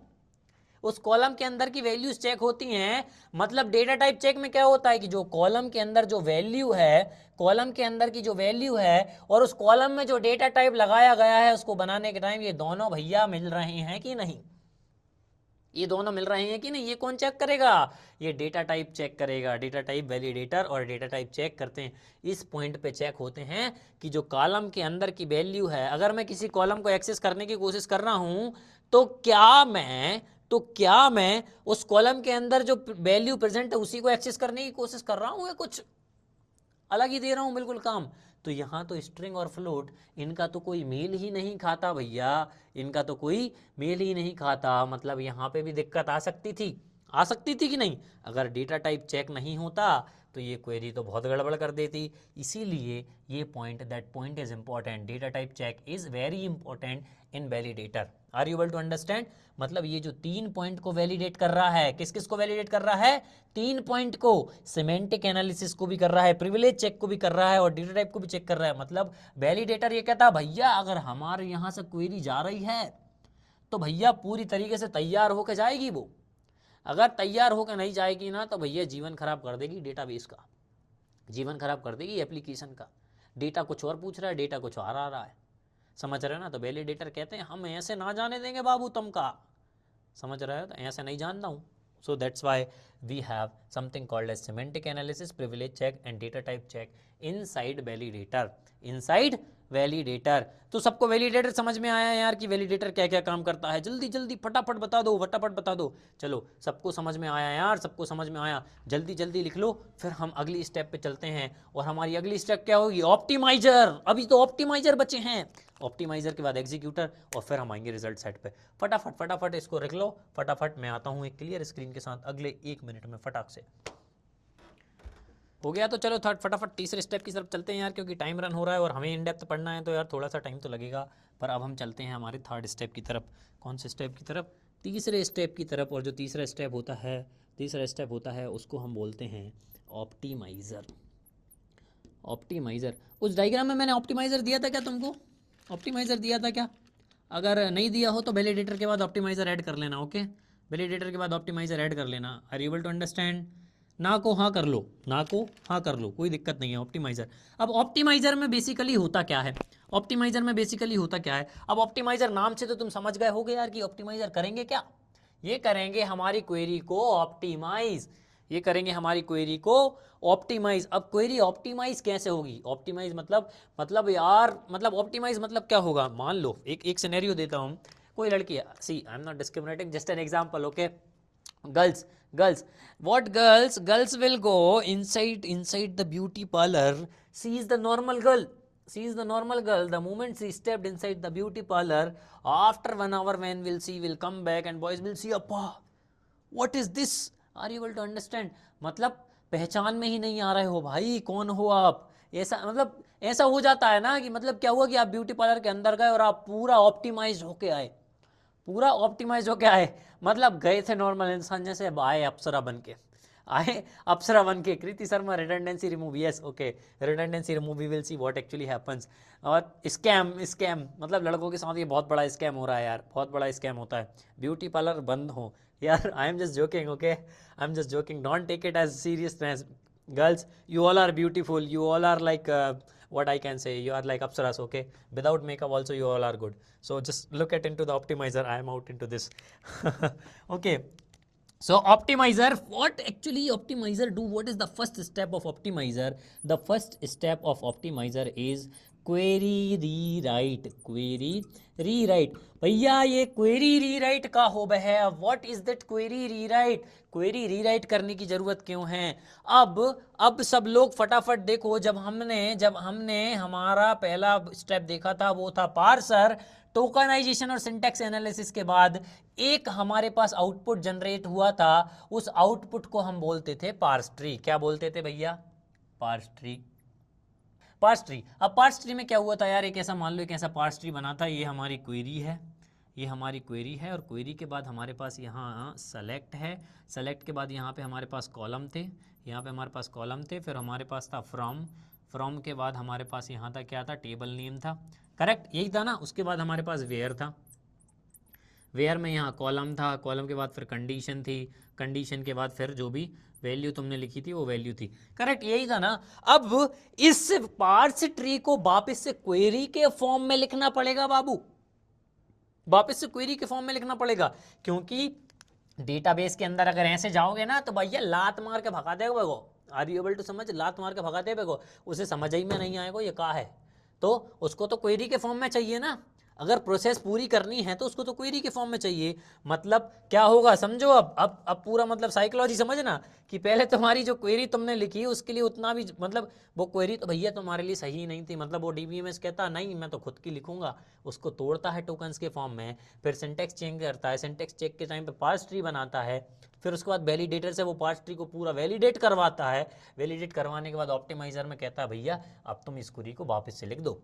उस कॉलम के अंदर की वैल्यूज चेक होती हैं। मतलब डेटा टाइप चेक में क्या होता है कि जो कॉलम के अंदर जो वैल्यू है, कॉलम के अंदर की जो वैल्यू है और उस कॉलम में जो डेटा टाइप लगाया गया है उसको बनाने के टाइम ये दोनों भैया मिल रहे हैं कि नहीं, ये दोनों मिल रहे हैं कि नहीं, ये कौन चेक करेगा, ये डेटा टाइप चेक करेगा। डेटा टाइप वैलिडेटर और डेटा टाइप चेक करते हैं, इस पॉइंट पे चेक होते हैं कि जो कॉलम के अंदर की वैल्यू है, अगर मैं किसी कॉलम को एक्सेस करने की कोशिश कर रहा हूं तो क्या मैं उस कॉलम के अंदर जो वैल्यू प्रेजेंट है उसी को एक्सेस करने की कोशिश कर रहा हूं या कुछ अलग ही दे रहा हूं बिल्कुल काम। तो यहाँ तो स्ट्रिंग और फ्लोट इनका तो कोई मेल ही नहीं खाता भैया, इनका तो कोई मेल ही नहीं खाता। मतलब यहाँ पे भी दिक्कत आ सकती थी कि नहीं, अगर डेटा टाइप चेक नहीं होता तो ये क्वेरी तो बहुत गड़बड़ कर देती। इसीलिए ये that point is important, data type check is very important in validator. Are you able to understand. मतलब ये जो 3 पॉइंट को वैलिडेट कर रहा है, किस किस को वैलिडेट कर रहा है, 3 पॉइंट को, सिमेंटिक एनालिसिस को भी कर रहा है, प्रिविलेज चेक को भी कर रहा है और डेटा टाइप को भी चेक कर रहा है। मतलब वैलिडेटर ये कहता है भैया अगर हमारे यहाँ से क्वेरी जा रही है तो भैया पूरी तरीके से तैयार होकर जाएगी वो, अगर तैयार होकर नहीं जाएगी ना तो भैया जीवन खराब कर देगी डेटाबेस का, जीवन खराब कर देगी एप्लीकेशन का। डेटा कुछ और पूछ रहा है, डेटा कुछ और आ रहा है, समझ रहे हो ना। तो वैलिडेटर कहते हैं हम ऐसे ना जाने देंगे बाबू तुमका, समझ रहे हो, तो ऐसे नहीं जानता हूँ। So that's why we have something called as semantic analysis, privilege check and data type check inside validator, inside validator। तो सबको वैलिडेटर समझ में आया यार कि वैलिडेटर क्या क्या काम करता है, जल्दी जल्दी फटाफट बता दो, फटाफट बता दो। चलो सबको समझ में आया यार, सबको समझ में आया, जल्दी जल्दी लिख लो, फिर हम अगली स्टेप पे चलते हैं। और हमारी अगली स्टेप क्या होगी, ऑप्टिमाइजर। अभी तो ऑप्टिमाइजर बचे हैं, ऑप्टिमाइजर के बाद एग्जीक्यूटर और फिर हम आएंगे रिजल्ट सेट पे। फटाफट फटाफट इसको रख लो, फटाफट मैं आता हूँ एक क्लियर स्क्रीन के साथ अगले 1 मिनट में, फटाक से हो गया। तो चलो फटाफट तीसरे स्टेप की तरफ चलते हैं यार, क्योंकि टाइम रन हो रहा है और हमें इन डेप्थ पढ़ना है तो यार थोड़ा सा टाइम तो लगेगा। पर अब हम चलते हैं हमारे 3rd स्टेप की तरफ। कौन से स्टेप की तरफ, तीसरे स्टेप की तरफ। और जो तीसरा स्टेप होता है उसको हम बोलते हैं ऑप्टिमाइज़र। ऑप्टिमाइज़र, उस डायग्राम में मैंने ऑप्टिमाइज़र दिया था क्या तुमको, ऑप्टिमाइज़र दिया था क्या? अगर नहीं दिया हो तो वैलिडेटर के बाद ऑप्टिमाइज़र ऐड कर लेना। ओके, वैलिडेटर के बाद ऑप्टिमाइज़र ऐड कर लेना। Are you able to understand. ना को हाँ कर लो, ना को हाँ कर लो, कोई दिक्कत नहीं है। ऑप्टिमाइज़र, अब ऑप्टिमाइज़र में बेसिकली होता क्या है, ऑप्टिमाइज़र में बेसिकली होता क्या है। अब ऑप्टिमाइज़र नाम से तो तुम समझ गए होगे यार कि ऑप्टिमाइज़र करेंगे क्या, ये करेंगे हमारी क्वेरी को ऑप्टिमाइज़, ये करेंगे हमारी क्वेरी को ऑप्टिमाइज। अब क्वेरी ऑप्टिमाइज कैसे होगी, ऑप्टिमाइज मतलब यार मतलब ऑप्टिमाइज मतलब क्या होगा। मान लो एक सिनेरियो देता हूँ, कोई लड़की है, see I am not discriminating, just an example. Okay, girls what girls will go inside the beauty parlor. She is the normal girl, the moment she stepped inside the beauty parlor, after 1 hour when she will come back and boys will see, appa what is this, are you able to understand। मतलब पहचान में ही नहीं आ रहे हो भाई, कौन हो आप, ऐसा मतलब ऐसा हो जाता है ना कि मतलब क्या हुआ कि आप ब्यूटी पार्लर के अंदर गए और आप पूरा ऑप्टिमाइज होके आए, पूरा ऑप्टिमाइज होके आए। मतलब गए थे नॉर्मल इंसान जैसे, अब आए अप्सरा बन के, आए अप्सरा बन के। Kriti Sharma, redundancy remove, yes okay, redundancy remove, we will see what actually happens. और स्कैम मतलब लड़कों के साथ ये बहुत बड़ा स्कैम हो रहा है यार, बहुत बड़ा स्कैम होता है। ब्यूटी पार्लर बंद हो यार, I am just joking, okay, I am just joking, don't take it as seriousness. girls, you all are beautiful, you all are like what I can say, you are like apsaras, okay, without makeup also you all are good. So just look at into the optimizer, I am out into this okay, so optimizer, what actually optimizer do, what is the first step of optimizer? The first step of optimizer is query rewrite, query rewrite. भैया ये query rewrite का हो है, what is that query rewrite, query rewrite करने की जरूरत क्यों है। अब सब लोग फटाफट देखो, जब हमने हमारा पहला स्टेप देखा था वो था पार्सर, टोकनाइजेशन और सिंटैक्स एनालिसिस के बाद एक हमारे पास आउटपुट जनरेट हुआ था, उस आउटपुट को हम बोलते थे पार्स ट्री। क्या बोलते थे भैया, पार्स ट्री। Parse tree. अब पार्स ट्री में क्या हुआ था यार, एक ऐसा मान लो, एक ऐसा पार्स ट्री बना था, ये हमारी क्वेरी है, ये हमारी क्वेरी है, और क्वेरी के बाद हमारे पास यहाँ सेलेक्ट है, सेलेक्ट के बाद यहाँ पे हमारे पास कॉलम थे, यहाँ पे हमारे पास कॉलम थे, फिर हमारे पास था फ्रॉम, फ्रॉम के बाद हमारे पास यहाँ था क्या था, टेबल नेम था, करेक्ट, यही था ना। उसके बाद हमारे पास वेयर था, वेयर में यहाँ कॉलम था, कॉलम के बाद फिर कंडीशन थी, कंडीशन के बाद फिर जो भी वैल्यू तुमने लिखी थी वो वैल्यू थी, करेक्ट, यही था ना। अब इस पार्स ट्री को वापस से क्वेरी के फॉर्म में लिखना पड़ेगा बाबू, वापस से क्वेरी के फॉर्म में लिखना पड़ेगा, क्योंकि डेटाबेस के अंदर अगर ऐसे जाओगे ना तो भैया लात मार के भगा देगा वो, आर यू एबल टू समझ, लात मार के भगा देगा, उसे समझ ही में नहीं आएगा ये क्या है, तो उसको तो क्वेरी के फॉर्म में चाहिए ना, अगर प्रोसेस पूरी करनी है तो उसको तो क्वेरी के फॉर्म में चाहिए। मतलब क्या होगा समझो, अब पूरा मतलब साइकोलॉजी समझना, कि पहले तुम्हारी जो क्वेरी तुमने लिखी है उसके लिए उतना भी मतलब वो क्वेरी तो भैया तुम्हारे लिए सही नहीं थी, मतलब वो डीबीएमएस कहता नहीं मैं तो खुद की लिखूंगा, उसको तोड़ता है टोकन्स के फॉर्म में, फिर सिंटेक्स चेक करता है, सिंटेक्स चेक के टाइम पे पार्स ट्री बनाता है, फिर उसके बाद वैलिडेटर से वो पार्स ट्री को पूरा वैलिडेट करवाता है, वैलिडेट करवाने के बाद ऑप्टिमाइजर में कहता है भैया अब तुम इस क्वेरी को वापस से लिख दो,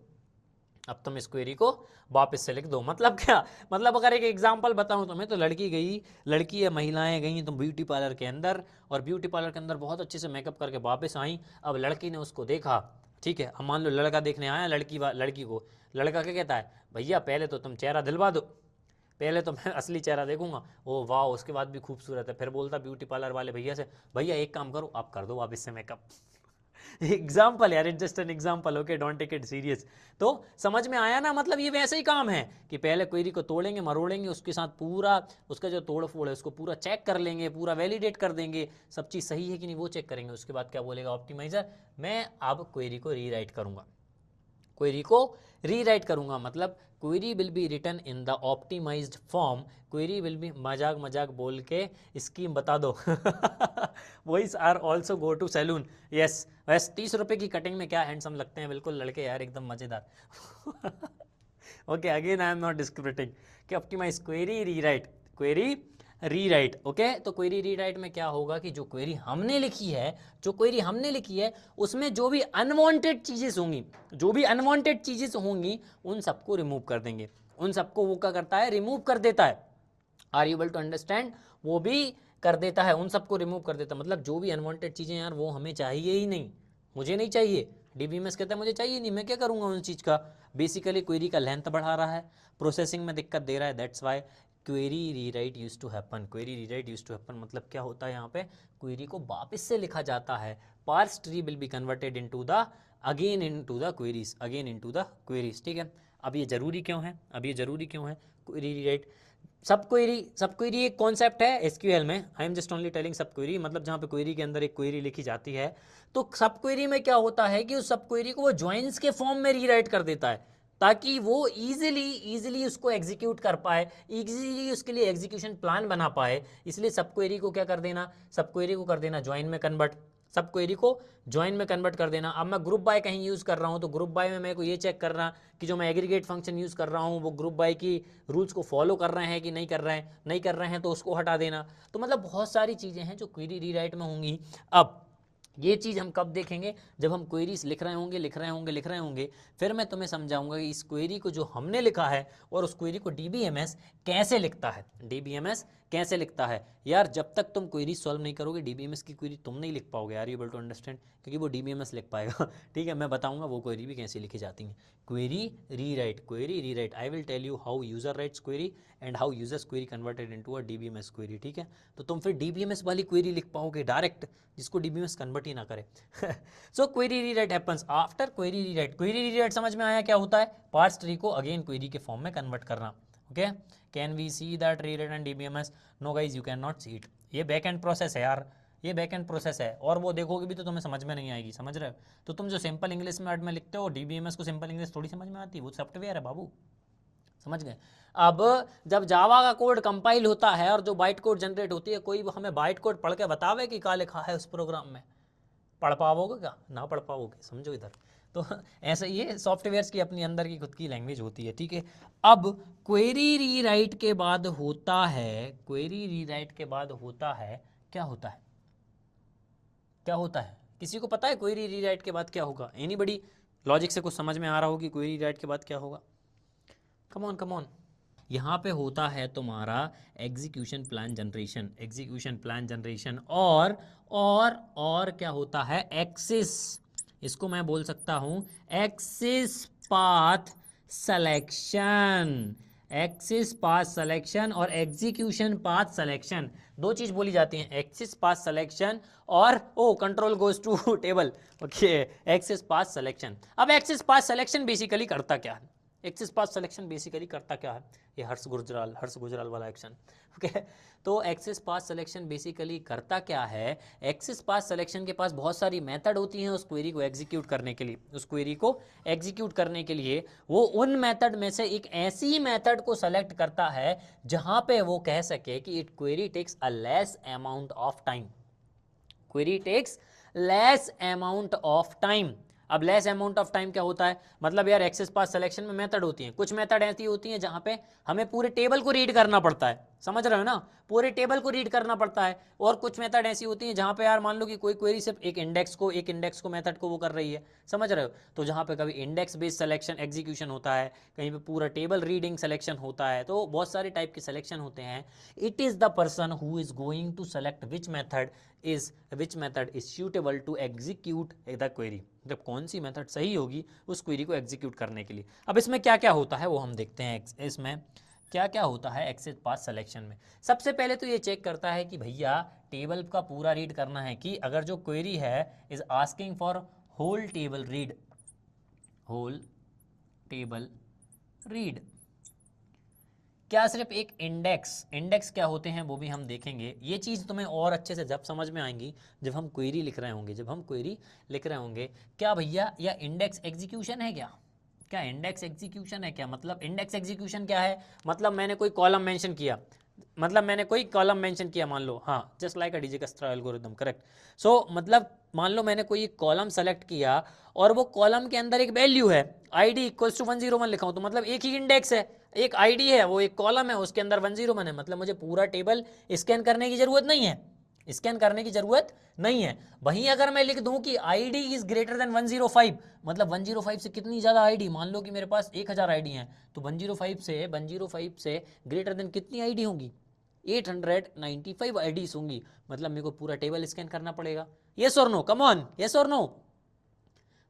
अब तुम इस क्वेरी को वापस से लिख दो। मतलब क्या, मतलब अगर एक एग्जांपल बताऊं तुम्हें, तो लड़की गई, लड़की या महिलाएं गई तो ब्यूटी पार्लर के अंदर, और ब्यूटी पार्लर के अंदर बहुत अच्छे से मेकअप करके वापस आई, अब लड़की ने उसको देखा, ठीक है, अब मान लो लड़का देखने आया लड़की को, लड़का क्या कहता है, भैया पहले तो तुम चेहरा दिलवा दो, पहले तो मैं असली चेहरा देखूंगा, ओ वाह उसके बाद भी खूबसूरत है, फिर बोलता ब्यूटी पार्लर वाले भैया से, भैया एक काम करो आप कर दो वापस से मेकअप। एग्जाम्पल यार, it just an example, okay, don't take it serious. तो समझ में आया ना, मतलब ये वैसे ही काम है कि पहले क्वेरी को तोड़ेंगे मरोड़ेंगे, उसके साथ पूरा उसका जो तोड़ फोड़ है उसको पूरा चेक कर लेंगे, पूरा वैलिडेट कर देंगे, सब चीज़ सही है कि नहीं वो चेक करेंगे, उसके बाद क्या बोलेगा ऑप्टिमाइजर, मैं अब क्वेरी को रीराइट करूंगा, क्वेरी को रीराइट करूंगा, मतलब query will be written in the optimized form, query will be, मजाक मजाक बोल के स्कीम बता दो। Boys are also go to salon, yes, वैसे 30 रुपए की कटिंग में क्या हैंडसम लगते हैं बिल्कुल लड़के यार, एकदम मजेदार। Okay, again I am not discriminating, कि optimize query rewrite, query rewrite, okay. तो क्वेरी रीराइट में क्या होगा कि जो क्वेरी हमने लिखी है, जो क्वेरी हमने लिखी है उसमें जो भी अनवांटेड चीजें होंगी, जो भी अनवांटेड चीजें होंगी उन सबको रिमूव कर देंगे, उन सबको वो क्या करता है, रिमूव कर देता है, are you able to understand, वो भी कर देता है, उन सबको रिमूव कर देता है, मतलब जो भी अनवांटेड चीजें यार वो हमें चाहिए ही नहीं, मुझे नहीं चाहिए, डीबीएमएस कहता है मुझे चाहिए नहीं, मैं क्या करूंगा उन चीज़ का, बेसिकली क्वेरी का लेंथ बढ़ा रहा है, प्रोसेसिंग में दिक्कत दे रहा है, that's why query rewrite use to happen, query rewrite use to happen, मतलब क्या होता है यहाँ पे, क्वेरी को वापस से लिखा जाता है, parse tree will be converted into the again into the queries, again into the queries, ठीक है। अब ये जरूरी क्यों है, अब ये जरूरी क्यों है क्वेरी रीराइट, सब क्वेरी एक कॉन्सेप्ट है एसक्यूएल में, आई एम जस्ट ओनली टेलिंग सब क्वेरी, मतलब जहाँ पे क्वेरी के अंदर एक क्वेरी लिखी जाती है, तो सब क्वेरी में क्या होता है कि उस सब क्वेरी को वो ज्वाइंस के फॉर्म में रीराइट कर देता है, ताकि वो इजीली उसको एग्जीक्यूट कर पाए, इजीली उसके लिए एग्जीक्यूशन प्लान बना पाए, इसलिए सब क्वेरी को क्या कर देना, सब क्वेरी को कर देना ज्वाइन में कन्वर्ट, सब क्वेरी को ज्वाइन में कन्वर्ट कर देना। अब मैं ग्रुप बाय कहीं यूज़ कर रहा हूँ तो ग्रुप बाय में मेरे को ये चेक करना कि जो मैं एग्रीगेट फंक्शन यूज़ कर रहा हूँ वो ग्रुप बाय की रूल्स को फॉलो कर रहे हैं कि नहीं कर रहे हैं, नहीं कर रहे हैं तो उसको हटा देना। तो मतलब बहुत सारी चीज़ें हैं जो क्वेरी रीराइट में होंगी। अब ये चीज़ हम कब देखेंगे, जब हम क्वेरीज लिख रहे होंगे, फिर मैं तुम्हें समझाऊंगा कि इस क्वेरी को जो हमने लिखा है और उस क्वेरी को डीबीएमएस कैसे लिखता है, डीबीएमएस कैसे लिखता है। यार जब तक तुम क्वेरी सॉल्व नहीं करोगे डीबीएमएस की क्वेरी तुम नहीं लिख पाओगे, are you able to understand, क्योंकि वो डीबीएमएस लिख पाएगा। ठीक है, मैं बताऊंगा वो क्वेरी भी कैसे लिखी जाती है। Query rewrite, I will tell you how user writes query and how users query converted into a DBMS query, ठीक है। तो तुम फिर डीबीएमएस वाली क्वेरी लिख पाओगे डायरेक्ट, जिसको डीबीएमएस कन्वर्ट ही ना करे। So query rewrite happens after query rewrite. Query rewrite समझ में आया क्या होता है, पार्स ट्री को अगेन क्वेरी के फॉर्म में कन्वर्ट करना। Okay, can we see that rewrite and DBMS, no guys you can not see it, ये बैक एंड प्रोसेस है यार, ये बैक एंड प्रोसेस है, और वो देखोगे भी तो तुम्हें समझ में नहीं आएगी, समझ रहे हो। तो तुम जो सिंपल इंग्लिश में लिखते हो डीबीएमएस को सिंपल इंग्लिश थोड़ी समझ में आती है, वो सॉफ्टवेयर है बाबू, समझ गए। अब जब जावा का कोड कंपाइल होता है और जो बाइट कोड जनरेट होती है, कोई हमें बाइट कोड पढ़ के बतावे कि क्या लिखा है उस प्रोग्राम में, पढ़ पाओगे क्या, ना पढ़ पाओगे, समझो इधर। तो ऐसे ये सॉफ्टवेयर्स की अपनी अंदर की खुद की लैंग्वेज होती है, ठीक है। अब क्वेरी रीराइट के बाद होता है, क्वेरी रीराइट के बाद होता है, क्या होता है, क्या होता है, किसी को पता है क्वेरी रीराइट के बाद क्या होगा, एनीबडी लॉजिक से कुछ समझ में आ रहा हो कि क्वेरी राइट के बाद क्या होगा? Come on come on. यहाँ पे होता है तुम्हारा execution plan generation, execution plan generation, और क्या होता है, एक्सिस, इसको मैं बोल सकता हूँ access path selection, access path selection और एग्जीक्यूशन पाथ सिलेक्शन, दो चीज बोली जाती हैं, एक्सिस पाथ सिलेक्शन और control goes to table, okay, access path selection. अब एक्सिस पाथ सिलेक्शन बेसिकली करता क्या है? एक्सिस पाथ सिलेक्शन बेसिकली करता क्या है? ये हर्ष गुजराल वाला एक्शन, ओके। तो एक्सिस पाथ सिलेक्शन बेसिकली करता क्या है? एक्सिस पाथ सिलेक्शन के पास बहुत सारी मेथड होती हैं उस क्वेरी को एग्जीक्यूट करने के लिए, उस क्वेरी को एग्जीक्यूट करने के लिए वो उन मेथड में से एक ऐसी मेथड को सेलेक्ट करता है जहां पे वो कह सके कि it query takes a less amount of time, query takes less amount of time. अब लेस अमाउंट ऑफ टाइम क्या होता है? मतलब यार एक्सेस पाथ सिलेक्शन में मेथड होती हैं, कुछ मेथड ऐसी होती हैं जहां पे हमें पूरे टेबल को रीड करना पड़ता है, समझ रहे हो ना, पूरे टेबल को रीड करना पड़ता है। और कुछ मेथड ऐसी होती हैं जहां पे यार मान लो कि कोई क्वेरी सिर्फ एक इंडेक्स को मेथड को वो कर रही है, समझ रहे हो, तो जहां पे कभी इंडेक्स बेस्ड सिलेक्शन एग्जीक्यूशन होता है, कहीं पे पूरा टेबल रीडिंग सिलेक्शन होता है, तो बहुत सारे टाइप के सिलेक्शन होते हैं। It is the person who is going to select which method is suitable to execute the query, मतलब कौन सी मेथड सही होगी उस क्वेरी को एग्जीक्यूट करने के लिए। अब इसमें क्या क्या होता है वो हम देखते हैं, इसमें क्या क्या होता है एक्सेस पाथ सिलेक्शन में। सबसे पहले तो ये चेक करता है कि भैया टेबल का पूरा रीड करना है, कि अगर जो क्वेरी है is asking for whole table read, whole table read, क्या सिर्फ एक इंडेक्स क्या होते हैं वो भी हम देखेंगे। ये चीज़ तुम्हें और अच्छे से जब समझ में आएंगी जब हम क्वेरी लिख रहे होंगे, क्या भैया या इंडेक्स एग्जीक्यूशन है क्या इंडेक्स एग्जीक्यूशन है क्या? मतलब इंडेक्स एग्जीक्यूशन क्या है? मतलब मैंने कोई कॉलम मेंशन किया, मान लो, हाँ, just like a Dijkstra algorithm, correct. So मतलब मान लो मैंने कोई कॉलम सेलेक्ट किया और वो कॉलम के अंदर एक वैल्यू है, ID इक्वल्स टू 101 लिखा हूं, तो मतलब एक ही इंडेक्स है, एक ID है, वो एक कॉलम है, उसके अंदर 101 है, मतलब मुझे पूरा टेबल स्कैन करने की जरूरत नहीं है। वहीं अगर मैं लिख दूं कि ID इज ग्रेटर देन 105, मतलब 105 से कितनी ज्यादा ID, मान लो कि मेरे पास 1000 ID हैं, तो 105 से ग्रेटर देन कितनी ID होंगी? 895 IDs होंगी, मतलब मेरे को पूरा टेबल स्कैन करना पड़ेगा। यस और नो, कम ऑन, यस और नो,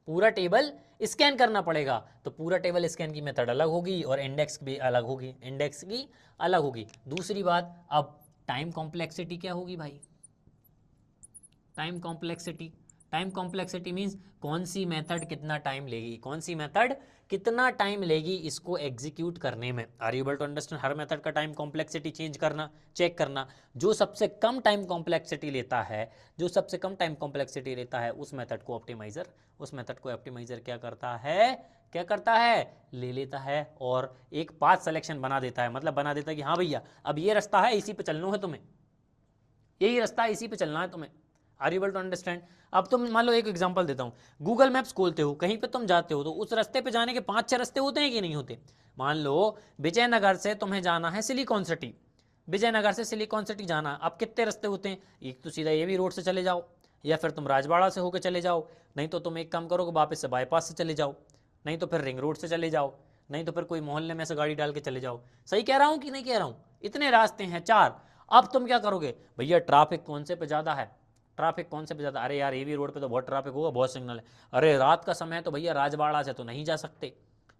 पूरा टेबल स्कैन करना पड़ेगा। तो पूरा टेबल स्कैन की मेथड अलग होगी और इंडेक्स की अलग होगी। दूसरी बात, अब टाइम कॉम्प्लेक्सिटी क्या होगी भाई? टाइम कॉम्प्लेक्सिटी मींस कौन सी मेथड कितना टाइम लेगी इसको एग्जीक्यूट करने में। Are you able to understand? हर मेथड का टाइम कॉम्प्लेक्सिटी चेक करना, जो सबसे कम टाइम कॉम्प्लेक्सिटी लेता है, उस मेथड को ऑप्टिमाइजर क्या करता है, ले लेता है और एक पाथ सिलेक्शन बना देता है, मतलब बना देता है कि हाँ भैया अब ये रास्ता है, इसी पे चलना है तुम्हें, यही रास्ता है, इसी पे चलना है तुम्हें। Are you able to understand? अब तुम मान लो, एक एग्जांपल देता हूं, गूगल मैप्स खोलते हो, कहीं पे तुम जाते हो तो उस रास्ते पे जाने के 5-6 रास्ते होते हैं कि नहीं होते? मान लो विजयनगर से तुम्हें जाना है सिलिकॉन सिटी, जाना, अब कितने रास्ते होते हैं? एक तो सीधा ये भी रोड से चले जाओ, या फिर तुम राजवाड़ा से होकर चले जाओ, नहीं तो तुम एक काम करोगे वापस से बाईपास से चले जाओ, नहीं तो फिर रिंग रोड से चले जाओ, नहीं तो फिर कोई मोहल्ले में से गाड़ी डाल के चले जाओ। सही कह रहा हूं कि नहीं कह रहा हूं? इतने रास्ते हैं 4। अब तुम क्या करोगे? भैया ट्रैफिक कौन से पे ज़्यादा है? अरे यार एवी रोड पे तो बहुत ट्रैफिक होगा, बहुत सिग्नल है। अरे रात का समय है तो भैया राजवाड़ा से तो नहीं जा सकते,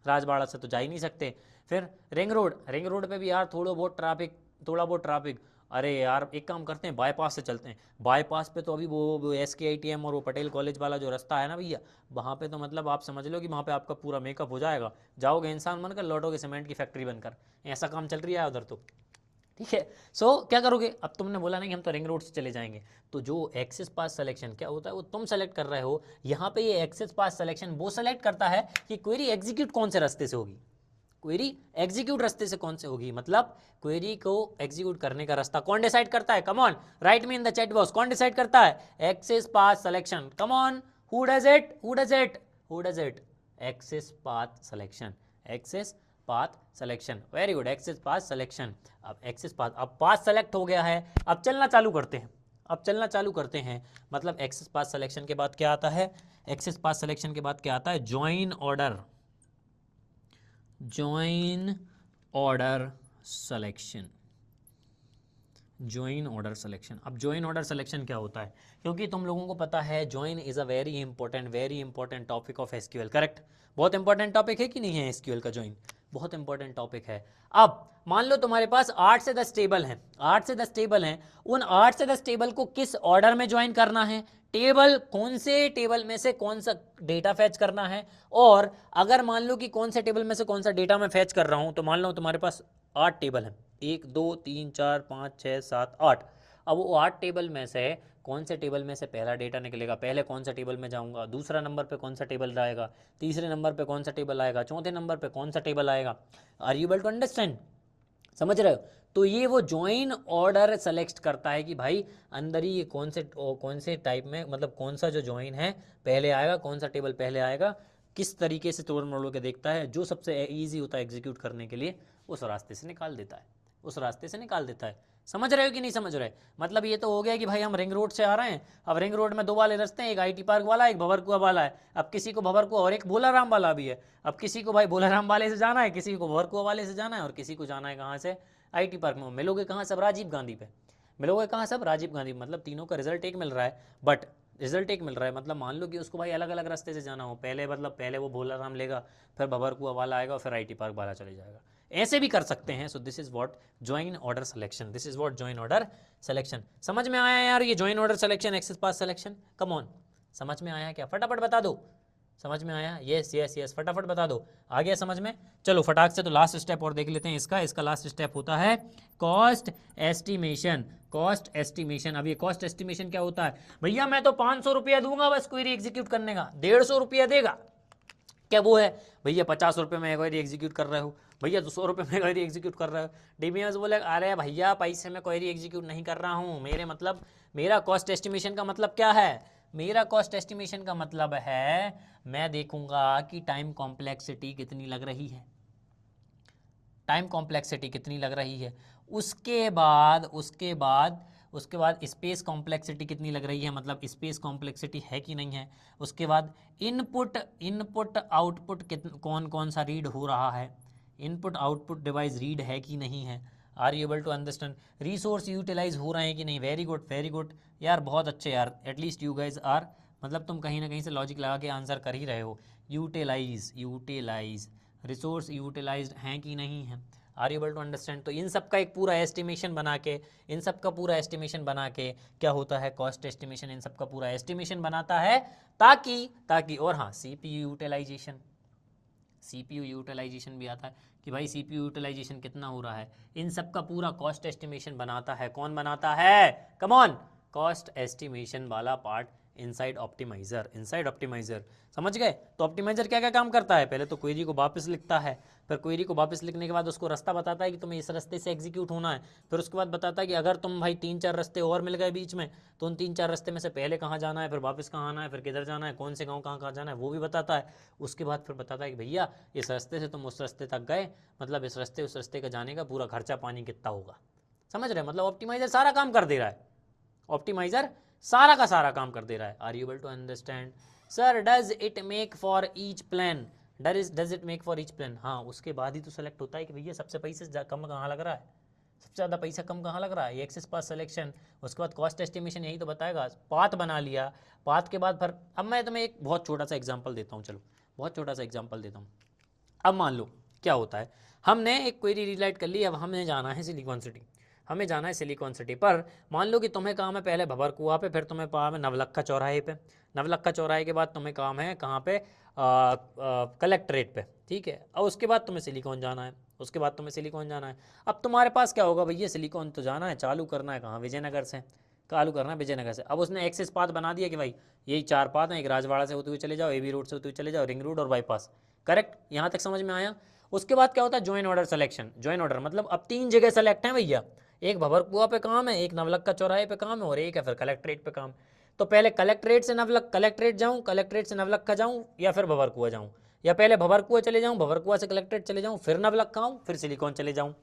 राजवाड़ा से तो जा ही नहीं सकते। फिर रिंग रोड पे भी यार थोड़ा बहुत ट्रैफिक। अरे यार एक काम करते हैं, बाईपास से चलते हैं। बाईपास पे तो अभी वो SKITM और वो पटेल कॉलेज वाला जो रास्ता है ना भैया, वहाँ पे तो मतलब आप समझ लो कि वहाँ पे आपका पूरा मेकअप हो जाएगा, जाओगे इंसान बनकर, लौटोगे सीमेंट की फैक्ट्री बनकर। ऐसा काम चल रही है उधर तो, ठीक है। सो क्या करोगे? अब तुमने बोला नहीं कि हम तो रिंग रोड से चले जाएंगे, तो जो एक्सेस पाथ सिलेक्शन क्या होता है वो तुम सेलेक्ट कर रहे हो। यहाँ पे ये एक्सेस पाथ सिलेक्शन वो सेलेक्ट करता है कि क्वेरी एग्जीक्यूट कौन से रास्ते से होगी, मतलब क्वेरी को एग्जीक्यूट करने का रास्ता कौन डिसाइड करता है? Come on, write me in the chat box, कौन डिसाइड करता है? Access path selection. Come on, who does it? Access path selection, very good, access path selection. अब पाथ सेलेक्ट हो गया है, अब चलना चालू करते हैं। अब चलना चालू करते हैं। मतलब एक्सेस पाथ सिलेक्शन के बाद क्या आता है, एक्सेस पाथ सिलेक्शन के बाद क्या आता है, join order, join order selection, join order selection. अब ज्वाइन ऑर्डर सिलेक्शन क्या होता है, क्योंकि तुम लोगों को पता है join is a very important topic of SQL, correct. बहुत इंपॉर्टेंट टॉपिक है कि नहीं है एसक्यूएल का ज्वाइन, बहुत इंपॉर्टेंट टॉपिक है। अब मान लो तुम्हारे पास 8 से 10 टेबल हैं, 8 से 10 टेबल हैं, उन 8 से 10 टेबल को किस ऑर्डर में ज्वाइन करना है, टेबल कौन से टेबल में से कौन सा डेटा फैच करना है। और अगर मान लो कि कौन से टेबल में से कौन सा डेटा मैं फैच कर रहा हूं, तो मान लो तुम्हारे पास 8 टेबल हैं, 1 2 3 4 5 6 7 8। अब वो 8 टेबल में से कौन से टेबल में से पहला डेटा निकलेगा, पहले कौन सा टेबल में जाऊंगा, दूसरा नंबर पे कौन सा टेबल आएगा, तीसरे नंबर पे कौन सा टेबल आएगा, चौथे नंबर पे कौन सा टेबल आएगा। Are you able to understand, समझ रहे हो। तो ये वो ज्वाइन ऑर्डर सेलेक्ट करता है कि भाई अंदर ही ये कौन से टाइप में, मतलब कौन सा जो ज्वाइन है पहले आएगा, कौन सा टेबल पहले आएगा, किस तरीके से तोड़ मरोड़ के देखता है, जो सबसे ईजी होता है एग्जीक्यूट करने के लिए उस रास्ते से निकाल देता है, उस रास्ते से निकाल देता है। समझ रहे हो कि नहीं समझ रहे। मतलब ये तो हो गया कि भाई हम रिंग रोड से आ रहे हैं, अब रिंग रोड में 2 वाले रास्ते हैं, एक आईटी पार्क वाला, एक भंवरकुआ वाला है। अब किसी को भंवरकुआ और एक भोलाराम वाला भी है। अब किसी को भाई भोलाराम वाले से जाना है, किसी को भंवरकुआ वाले से जाना है, और किसी को जाना है कहाँ से, आईटी पार्क में। मिलोगे कहाँ सब, राजीव गांधी पे मिलोगे, कहाँ सब राजीव गांधी। मतलब तीनों का रिजल्ट एक मिल रहा है, बट रिजल्ट एक मिल रहा है। मतलब मान लो कि उसको भाई अलग अलग रास्ते से जाना हो, पहले मतलब पहले वो भोलाराम लेगा, फिर भंवरकुआ वाला आएगा, फिर आईटी पार्क वाला चले जाएगा। ऐसे भी कर सकते हैं। So this is what join order selection, this is what join order selection. समझ में आया यार ये join order selection, access path selection, come on, समझ में आया क्या, फटाफट बता दो, समझ में आया, यस यस यस, फटाफट बता दो, आ गया समझ में। चलो फटाक से तो लास्ट स्टेप और देख लेते हैं इसका लास्ट स्टेप होता है कॉस्ट एस्टिमेशन, कॉस्ट एस्टिमेशन। अब ये कॉस्ट एस्टिमेशन क्या होता है, भैया मैं तो 500 रुपया दूंगा बस क्वेरी एग्जीक्यूट करने का, 150 रुपया देगा, क्या वो है भैया 50 रुपये में क्वेरी एग्जीक्यूट कर रहे हो, भैया 200 रुपये में क्वेरी एग्जीक्यूट कर रहे हो। डीबीएमएस बोले अरे भैया पैसे में क्वेरी एग्जीक्यूट नहीं कर रहा हूँ, मेरे मतलब मेरा कॉस्ट एस्टिमेशन का मतलब क्या है, मेरा कॉस्ट एस्टिमेशन का मतलब है मैं देखूंगा कि टाइम कॉम्प्लेक्सिटी कितनी लग रही है, टाइम कॉम्प्लेक्सिटी कितनी लग रही है, उसके बाद स्पेस कॉम्प्लेक्सिटी कितनी लग रही है, मतलब स्पेस कॉम्प्लेक्सिटी है कि नहीं है। उसके बाद इनपुट आउटपुट कौन कौन सा रीड हो रहा है, इनपुट आउटपुट डिवाइस रीड है कि नहीं है। Are you able to understand, resource utilise हो रहे हैं कि नहीं, वेरी गुड यार, बहुत अच्छे यार, एटलीस्ट यू गाइज आर, मतलब तुम कहीं ना कहीं से लॉजिक लगा के आंसर कर ही रहे हो। यूटिलाइज रिसोर्स यूटिलाइज्ड हैं कि नहीं है। Are you able to understand. तो इन सब का एक पूरा एस्टिमेशन बना के, इन सब का पूरा एस्टिमेशन बना के क्या होता है कॉस्ट एस्टिमेशन, इन सब का पूरा एस्टिमेशन बनाता है ताकि और हाँ सीपीयू यूटिलाइजेशन भी आता है कि भाई सीपीयू यूटिलाइजेशन कितना हो रहा है, इन सब का पूरा कॉस्ट एस्टिमेशन बनाता है। कौन बनाता है, कम ऑन, कॉस्ट एस्टिमेशन वाला पार्ट इनसाइड ऑप्टिमाइजर, समझ गए। तो ऑप्टिमाइजर क्या क्या काम करता है, पहले तो क्वेरी को वापस लिखता है, फिर क्वेरी को वापस लिखने के बाद उसको रास्ता बताता है कि तुम्हें इस रास्ते से एग्जीक्यूट होना है, फिर उसके बाद बताता है कि अगर तुम भाई 3-4 रास्ते और मिल गए बीच में, तो उन 3-4 रास्ते में से पहले कहाँ जाना है, फिर वापस कहाँ आना है, फिर किधर जाना है, कौन से गाँव कहाँ जाना है, वो भी बताता है। उसके बाद फिर बताता है कि भैया इस रास्ते से तुम उस रास्ते तक गए, मतलब इस रास्ते उस रास्ते का जाने का पूरा खर्चा पानी कितना होगा, समझ रहे। मतलब ऑप्टिमाइजर सारा काम कर दे रहा है, ऑप्टिमाइजर सारा का सारा काम कर दे रहा है। Are you able to understand sir, does it make for each plan, does it make for each plan. हाँ, उसके बाद ही तो सेलेक्ट होता है कि भैया सबसे पैसे कम कहाँ लग रहा है, सबसे ज़्यादा पैसा कम कहाँ लग रहा है, ये एक्सेस पाथ सिलेक्शन। उसके बाद कॉस्ट एस्टिमेशन यही तो बताएगा। पाथ बना लिया, पाथ के बाद फिर अब मैं तुम्हें एक बहुत छोटा सा एग्जाम्पल देता हूँ, चलो बहुत छोटा सा एग्जाम्पल देता हूँ। अब मान लो क्या होता है, हमने एक क्वेरी रीराइट कर ली, अब हमें जाना है सिलिकॉन सिटी, हमें जाना है सिलिकॉन सिटी। पर मान लो कि तुम्हें काम है पहले भंवरकुआ पे, फिर तुम्हें काम है नवलखा चौराहे पे, नवलखा चौराहे के बाद तुम्हें काम है कहाँ पे, कलेक्ट्रेट पे, ठीक है। और उसके बाद तुम्हें सिलिकॉन जाना है, उसके बाद तुम्हें सिलिकॉन जाना है। अब तुम्हारे पास क्या होगा, भैया सिलिकॉन तो जाना है, चालू करना है कहाँ, विजयनगर से, चालू करना है विजयनगर से। अब उसने एक्सेस पाथ बना दिया कि भाई यही 4 पाथ हैं, एक राजवाड़ा से होते हुए चले जाओ, एबी रोड से होते हुए चले जाओ, रिंग रोड और बाईपास, करेक्ट, यहाँ तक समझ में आया। उसके बाद क्या होता है, join order selection. Join order मतलब अब 3 जगह सेलेक्ट हैं भैया, एक भंवरकुआ पे काम है, एक नवलखा चौराहे पे काम है, और एक है फिर कलेक्ट्रेट पे काम। तो पहले कलेक्ट्रेट से नवलखा जाऊँ या फिर भंवरकुआ जाऊँ, या पहले भंवरकुआ चले जाऊँ, भंवरकुआ से कलेक्ट्रेट चले जाऊँ, फिर नवलखा आऊँ, फिर सिलिकॉन चले जाऊँ,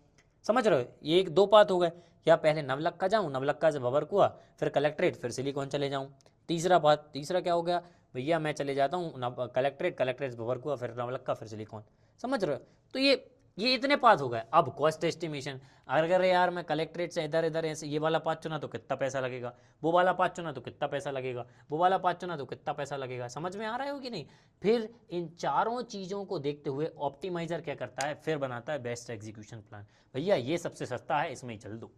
समझ रहे हो, ये एक दो पाथ हो गए, या पहले नवलखा जाऊँ, नवलखा से भवरकुआ, फिर कलेक्ट्रेट, फिर सिलिकॉन चले जाऊँ। तीसरा पाथ, तीसरा क्या हो गया भैया, मैं चले जाता हूँ कलेक्ट्रेट, कलेक्ट्रेट से भवरकुआ, फिर नवलखा, फिर सिलिकॉन। समझ रहे हो, तो ये इतने पाथ हो गए। अब कॉस्ट एस्टिमेशन, अगर यार मैं कलेक्ट्रेट से इधर इधर ऐसे ये वाला पाथ चुना तो कितना पैसा लगेगा, वो वाला पाथ चुना तो कितना पैसा लगेगा, वो वाला पाथ चुना तो कितना पैसा लगेगा। समझ में आ रहा है हो कि नहीं। फिर इन चारों चीज़ों को देखते हुए ऑप्टिमाइजर क्या करता है, फिर बनाता है बेस्ट एग्जीक्यूशन प्लान। भैया ये सबसे सस्ता है, इसमें ही चल दो,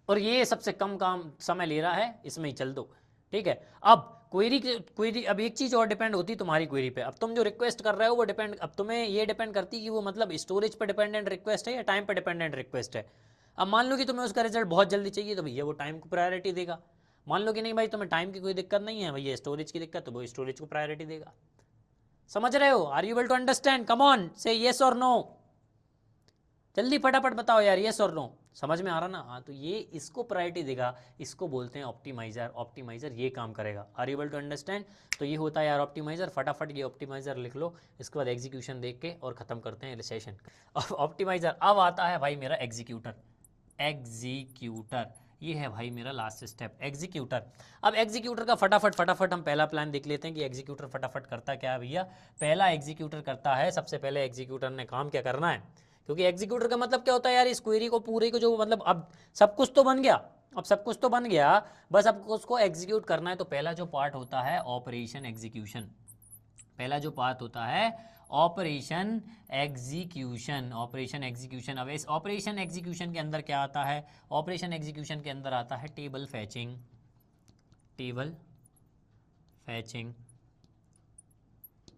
और ये सबसे कम काम समय ले रहा है, इसमें ही चल दो। ठीक है, अब क्वेरी अब एक चीज़ और डिपेंड होती है तुम्हारी क्वेरी पे। अब तुम जो रिक्वेस्ट कर रहे हो वो डिपेंड, अब तुम्हें ये डिपेंड करती है कि वो मतलब स्टोरेज पे डिपेंडेंट रिक्वेस्ट है या टाइम पे डिपेंडेंट रिक्वेस्ट है। अब मान लो कि तुम्हें उसका रिजल्ट बहुत जल्दी चाहिए, तो भैया वो टाइम को प्रायोरिटी देगा। मान लो कि नहीं भाई, तुम्हें टाइम की कोई दिक्कत नहीं है भैया, स्टोरेज की दिक्कत, तो वो स्टोरेज को प्रायोरिटी देगा। समझ रहे हो, are you able to understand, come on say yes और नो, जल्दी फटाफट बताओ यार, येस और नो। समझ में आ रहा ना, हाँ, तो ये इसको प्रायोरिटी देगा, इसको बोलते हैं ऑप्टिमाइजर। ऑप्टिमाइजर ये काम करेगा, are you able to understand. तो ये होता है यार ऑप्टिमाइजर। फटाफट ये ऑप्टिमाइजर लिख लो, इसके बाद एग्जीक्यूशन देख के और खत्म करते हैं सेशन। ऑप्टिमाइजर। अब आता है भाई मेरा एग्जीक्यूटर। एग्जीक्यूटर ये है भाई मेरा लास्ट स्टेप, एग्जीक्यूटर। अब एग्जीक्यूटर का फटाफट हम पहला प्लान देख लेते हैं कि एग्जीक्यूटर फटाफट करता क्या है भैया। पहला एग्जीक्यूटर करता है, सबसे पहले एग्जीक्यूटर ने काम क्या करना है, क्योंकि एग्जीक्यूटर का मतलब क्या होता है यार, इस क्वेरी को पूरे को जो मतलब अब सब कुछ तो बन गया, अब सब कुछ तो बन गया, बस अब उसको एग्जीक्यूट करना है। तो पहला जो पार्ट होता है ऑपरेशन एग्जीक्यूशन, पहला जो पार्ट होता है ऑपरेशन एग्जीक्यूशन। ऑपरेशन एग्जीक्यूशन, अब इस ऑपरेशन एग्जीक्यूशन के अंदर क्या आता है, ऑपरेशन एग्जीक्यूशन के अंदर आता है टेबल फैचिंग। टेबल फैचिंग,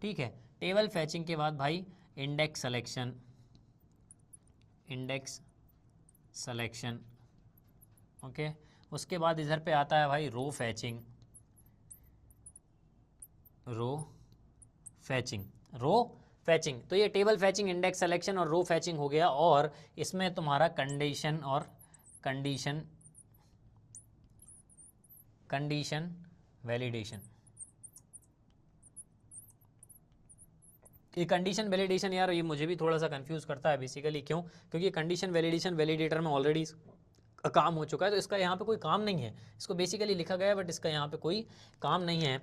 ठीक है। टेबल फैचिंग के बाद भाई index selection, index selection, okay. उसके बाद इधर पे आता है भाई रो फैचिंग, रो फैचिंग, रो फैचिंग। तो ये टेबल फैचिंग, इंडेक्स सिलेक्शन और रो फैचिंग हो गया। और इसमें तुम्हारा कंडीशन और कंडीशन वैलिडेशन। ये कंडीशन वैलिडेशन यार, ये मुझे भी थोड़ा सा कंफ्यूज करता है बेसिकली। क्यों? क्योंकि कंडीशन वैलिडेशन वैलिडेटर में ऑलरेडी काम हो चुका है, तो इसका यहाँ पे कोई काम नहीं है। इसको बेसिकली लिखा गया है बट इसका यहाँ पे कोई काम नहीं है।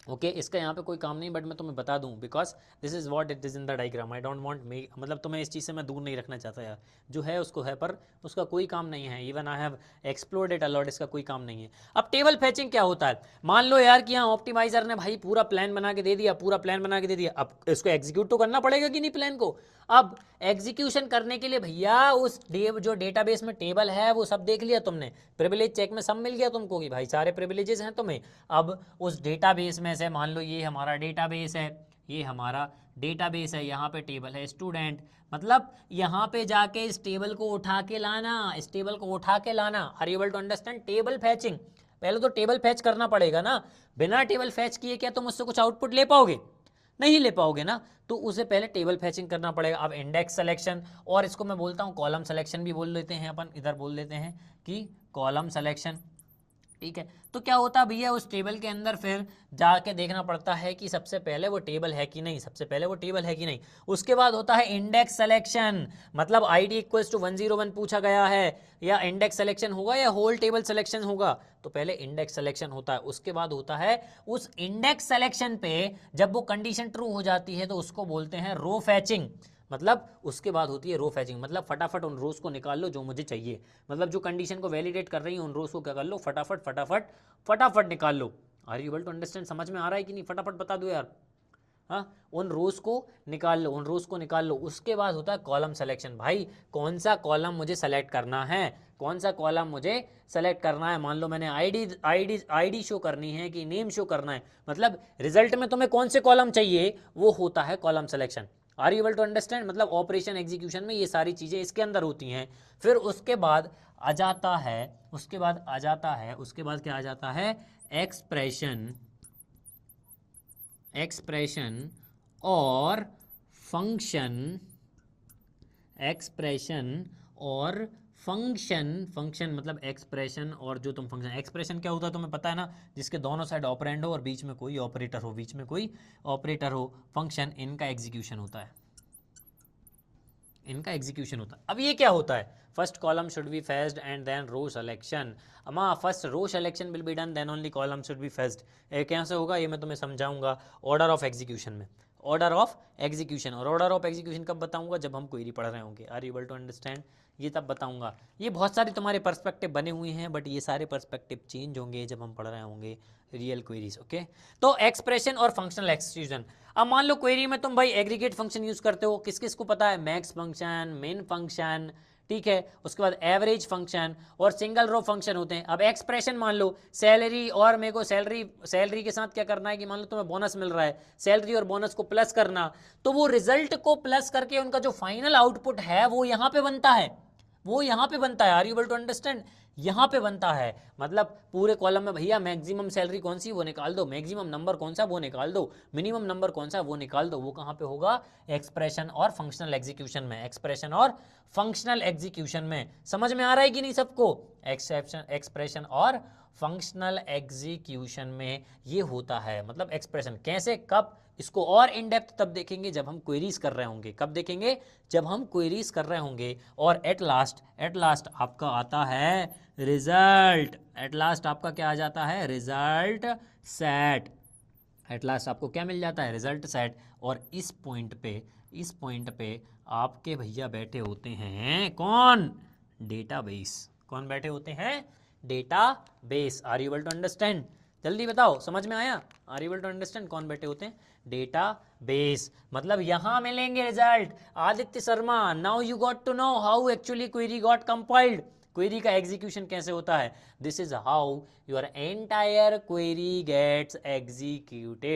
ओके, इसका यहाँ पे कोई काम नहीं, बट मैं तुम्हें बता दूँ because this is what it is in the diagram. I don't want me, मतलब तुम्हें इस चीज़ से मैं दूर नहीं रखना चाहता यार, जो है उसको है, पर उसका कोई काम नहीं है। Even I have explored it a lot, इसका कोई काम नहीं है। अब टेबल फैचिंग क्या होता है, मान लो यार कि यहाँ ऑप्टिमाइजर ने भाई पूरा प्लान बना के दे दिया, पूरा प्लान बना के दे दिया। अब इसको एग्जीक्यूट तो करना पड़ेगा कि नहीं प्लान को। अब एग्जीक्यूशन करने के लिए भैया उस जो डेटाबेस में टेबल है वो सब देख लिया तुमने, प्रिविलेज चेक में सब मिल गया तुमको कि भाई सारे प्रिविलेजेस हैं तुम्हें। अब उस डेटाबेस में से मान लो ये हमारा डेटाबेस है, ये हमारा डेटाबेस है, यहाँ पे टेबल है स्टूडेंट, मतलब यहाँ पे जाके इस टेबल को उठा के लाना, इस टेबल को उठा के लाना। Are you able to understand, table fetching. पहले तो टेबल फैच करना पड़ेगा ना, बिना टेबल फैच किए क्या तुम उससे कुछ आउटपुट ले पाओगे, नहीं ले पाओगे ना, तो उसे पहले टेबल फैचिंग करना पड़ेगा। अब इंडेक्स सिलेक्शन, और इसको मैं बोलता हूँ कॉलम सिलेक्शन भी बोल लेते हैं अपन, इधर बोल देते हैं कि कॉलम सिलेक्शन, ठीक है। तो क्या होता है भैया, उस टेबल के अंदर फिर जाके देखना पड़ता है कि सबसे पहले वो टेबल है कि नहीं, सबसे पहले वो टेबल है कि नहीं। उसके बाद होता है इंडेक्स सिलेक्शन, मतलब आईडी इक्वल्स टू 101 पूछा गया है, या इंडेक्स सिलेक्शन होगा या होल टेबल सिलेक्शन होगा, तो पहले इंडेक्स सिलेक्शन होता है। उसके बाद होता है उस इंडेक्स सिलेक्शन पे जब वो कंडीशन ट्रू हो जाती है तो उसको बोलते हैं रो फैचिंग। मतलब उसके बाद होती है रो फैचिंग, मतलब फटाफट उन रोज को निकाल लो जो मुझे चाहिए, मतलब जो कंडीशन को वैलिडेट कर रही है उन रोज को क्या कर लो, फटाफट फटाफट फटाफट निकाल लो। Are you able to understand, समझ में आ रहा है कि नहीं, फटाफट बता दो यार। हाँ, उन रोज को निकाल लो, उन रोज को निकाल लो। उसके बाद होता है कॉलम सेलेक्शन, भाई कौन सा कॉलम मुझे सेलेक्ट करना है, कौन सा कॉलम मुझे सेलेक्ट करना है। मान लो मैंने आईडी शो करनी है कि नेम शो करना है, मतलब रिजल्ट में तुम्हें कौन से कॉलम चाहिए, वो होता है column selection. Are you able to understand, मतलब ऑपरेशन एग्जीक्यूशन में ये सारी चीज़ें इसके अंदर होती हैं। फिर उसके बाद आ जाता है, उसके बाद क्या आ जाता है, एक्सप्रेशन और फंक्शन, एक्सप्रेशन और फंक्शन मतलब एक्सप्रेशन और जो तुम फंक्शन, एक्सप्रेशन क्या होता है तुम्हें पता है ना, जिसके दोनों साइड ऑपरेंड हो और बीच में कोई ऑपरेटर हो, बीच में कोई ऑपरेटर हो, फंक्शन, इनका एग्जीक्यूशन होता है। इनका एग्जीक्यूशन होता है। अब ये क्या होता है, first column should be fetched and then row selection. अमा first row selection will be done then only column should be fetched. ये कैसे होगा ये मैं तुम्हें समझाऊंगा ऑर्डर ऑफ एग्जीक्यूशन में, ऑर्डर ऑफ एग्जीक्यूशन। और ऑर्डर ऑफ एग्जीक्यूशन कब बताऊंगा, जब हम क्वेरी पढ़ रहे होंगे। Are you able to understand, ये तब बताऊंगा। ये बहुत सारे तुम्हारे पर्सपेक्टिव बने हुए हैं, बट ये सारे पर्सपेक्टिव चेंज होंगे जब हम पढ़ रहे होंगे रियल क्वेरीज। ओके, तो एक्सप्रेशन और फंक्शनल एक्सक्यूजन। अब मान लो क्वेरी में तुम भाई एग्रीगेट फंक्शन यूज करते हो, किस किस को पता है, मैक्स फंक्शन, मिन फंक्शन, ठीक है, उसके बाद एवरेज फंक्शन और सिंगल रो फंक्शन होते हैं। अब एक्सप्रेशन मान लो सैलरी, और मेरे को सैलरी के साथ क्या करना है कि मान लो तुम्हें बोनस मिल रहा है, सैलरी और बोनस को प्लस करना, तो वो रिजल्ट को प्लस करके उनका जो फाइनल आउटपुट है वो यहाँ पे बनता है, वो यहाँ पे बनता है। Are you able to understand, यहाँ पे बनता है। मतलब पूरे कॉलम में भैया मैक्सिमम सैलरी कौन सी वो निकाल दो, मैक्सिमम नंबर कौन सा वो निकाल दो, मिनिमम नंबर कौन सा वो निकाल दो। वो कहाँ पे होगा, एक्सप्रेशन और फंक्शनल एग्जीक्यूशन में, एक्सप्रेशन और फंक्शनल एग्जीक्यूशन में। समझ में आ रहा है कि नहीं सबको, एक्सप्रेशन और फंक्शनल एग्जीक्यूशन में ये होता है। मतलब एक्सप्रेशन कैसे, कब, इसको और इन डेप्थ तब देखेंगे जब हम क्वेरीज कर रहे होंगे। कब देखेंगे, जब हम क्वेरीज कर रहे होंगे। और एट लास्ट आपका आता है रिजल्ट, एट लास्ट आपका क्या आ जाता है, रिजल्ट सेट। एट लास्ट आपको क्या मिल जाता है, रिजल्ट सेट। और इस पॉइंट पे आपके भैया बैठे होते हैं कौन, डेटाबेस। कौन बैठे होते हैं, database. Are you able to understand, जल्दी बताओ, समझ में आया, are you able to understand, कौन बैठे होते हैं, डेटाबेस। मतलब यहां मिलेंगे result. Aditya Sharma, now you got to know how actually query got compiled, query का एग्जीक्यूशन कैसे होता है। This is how your entire query gets executed.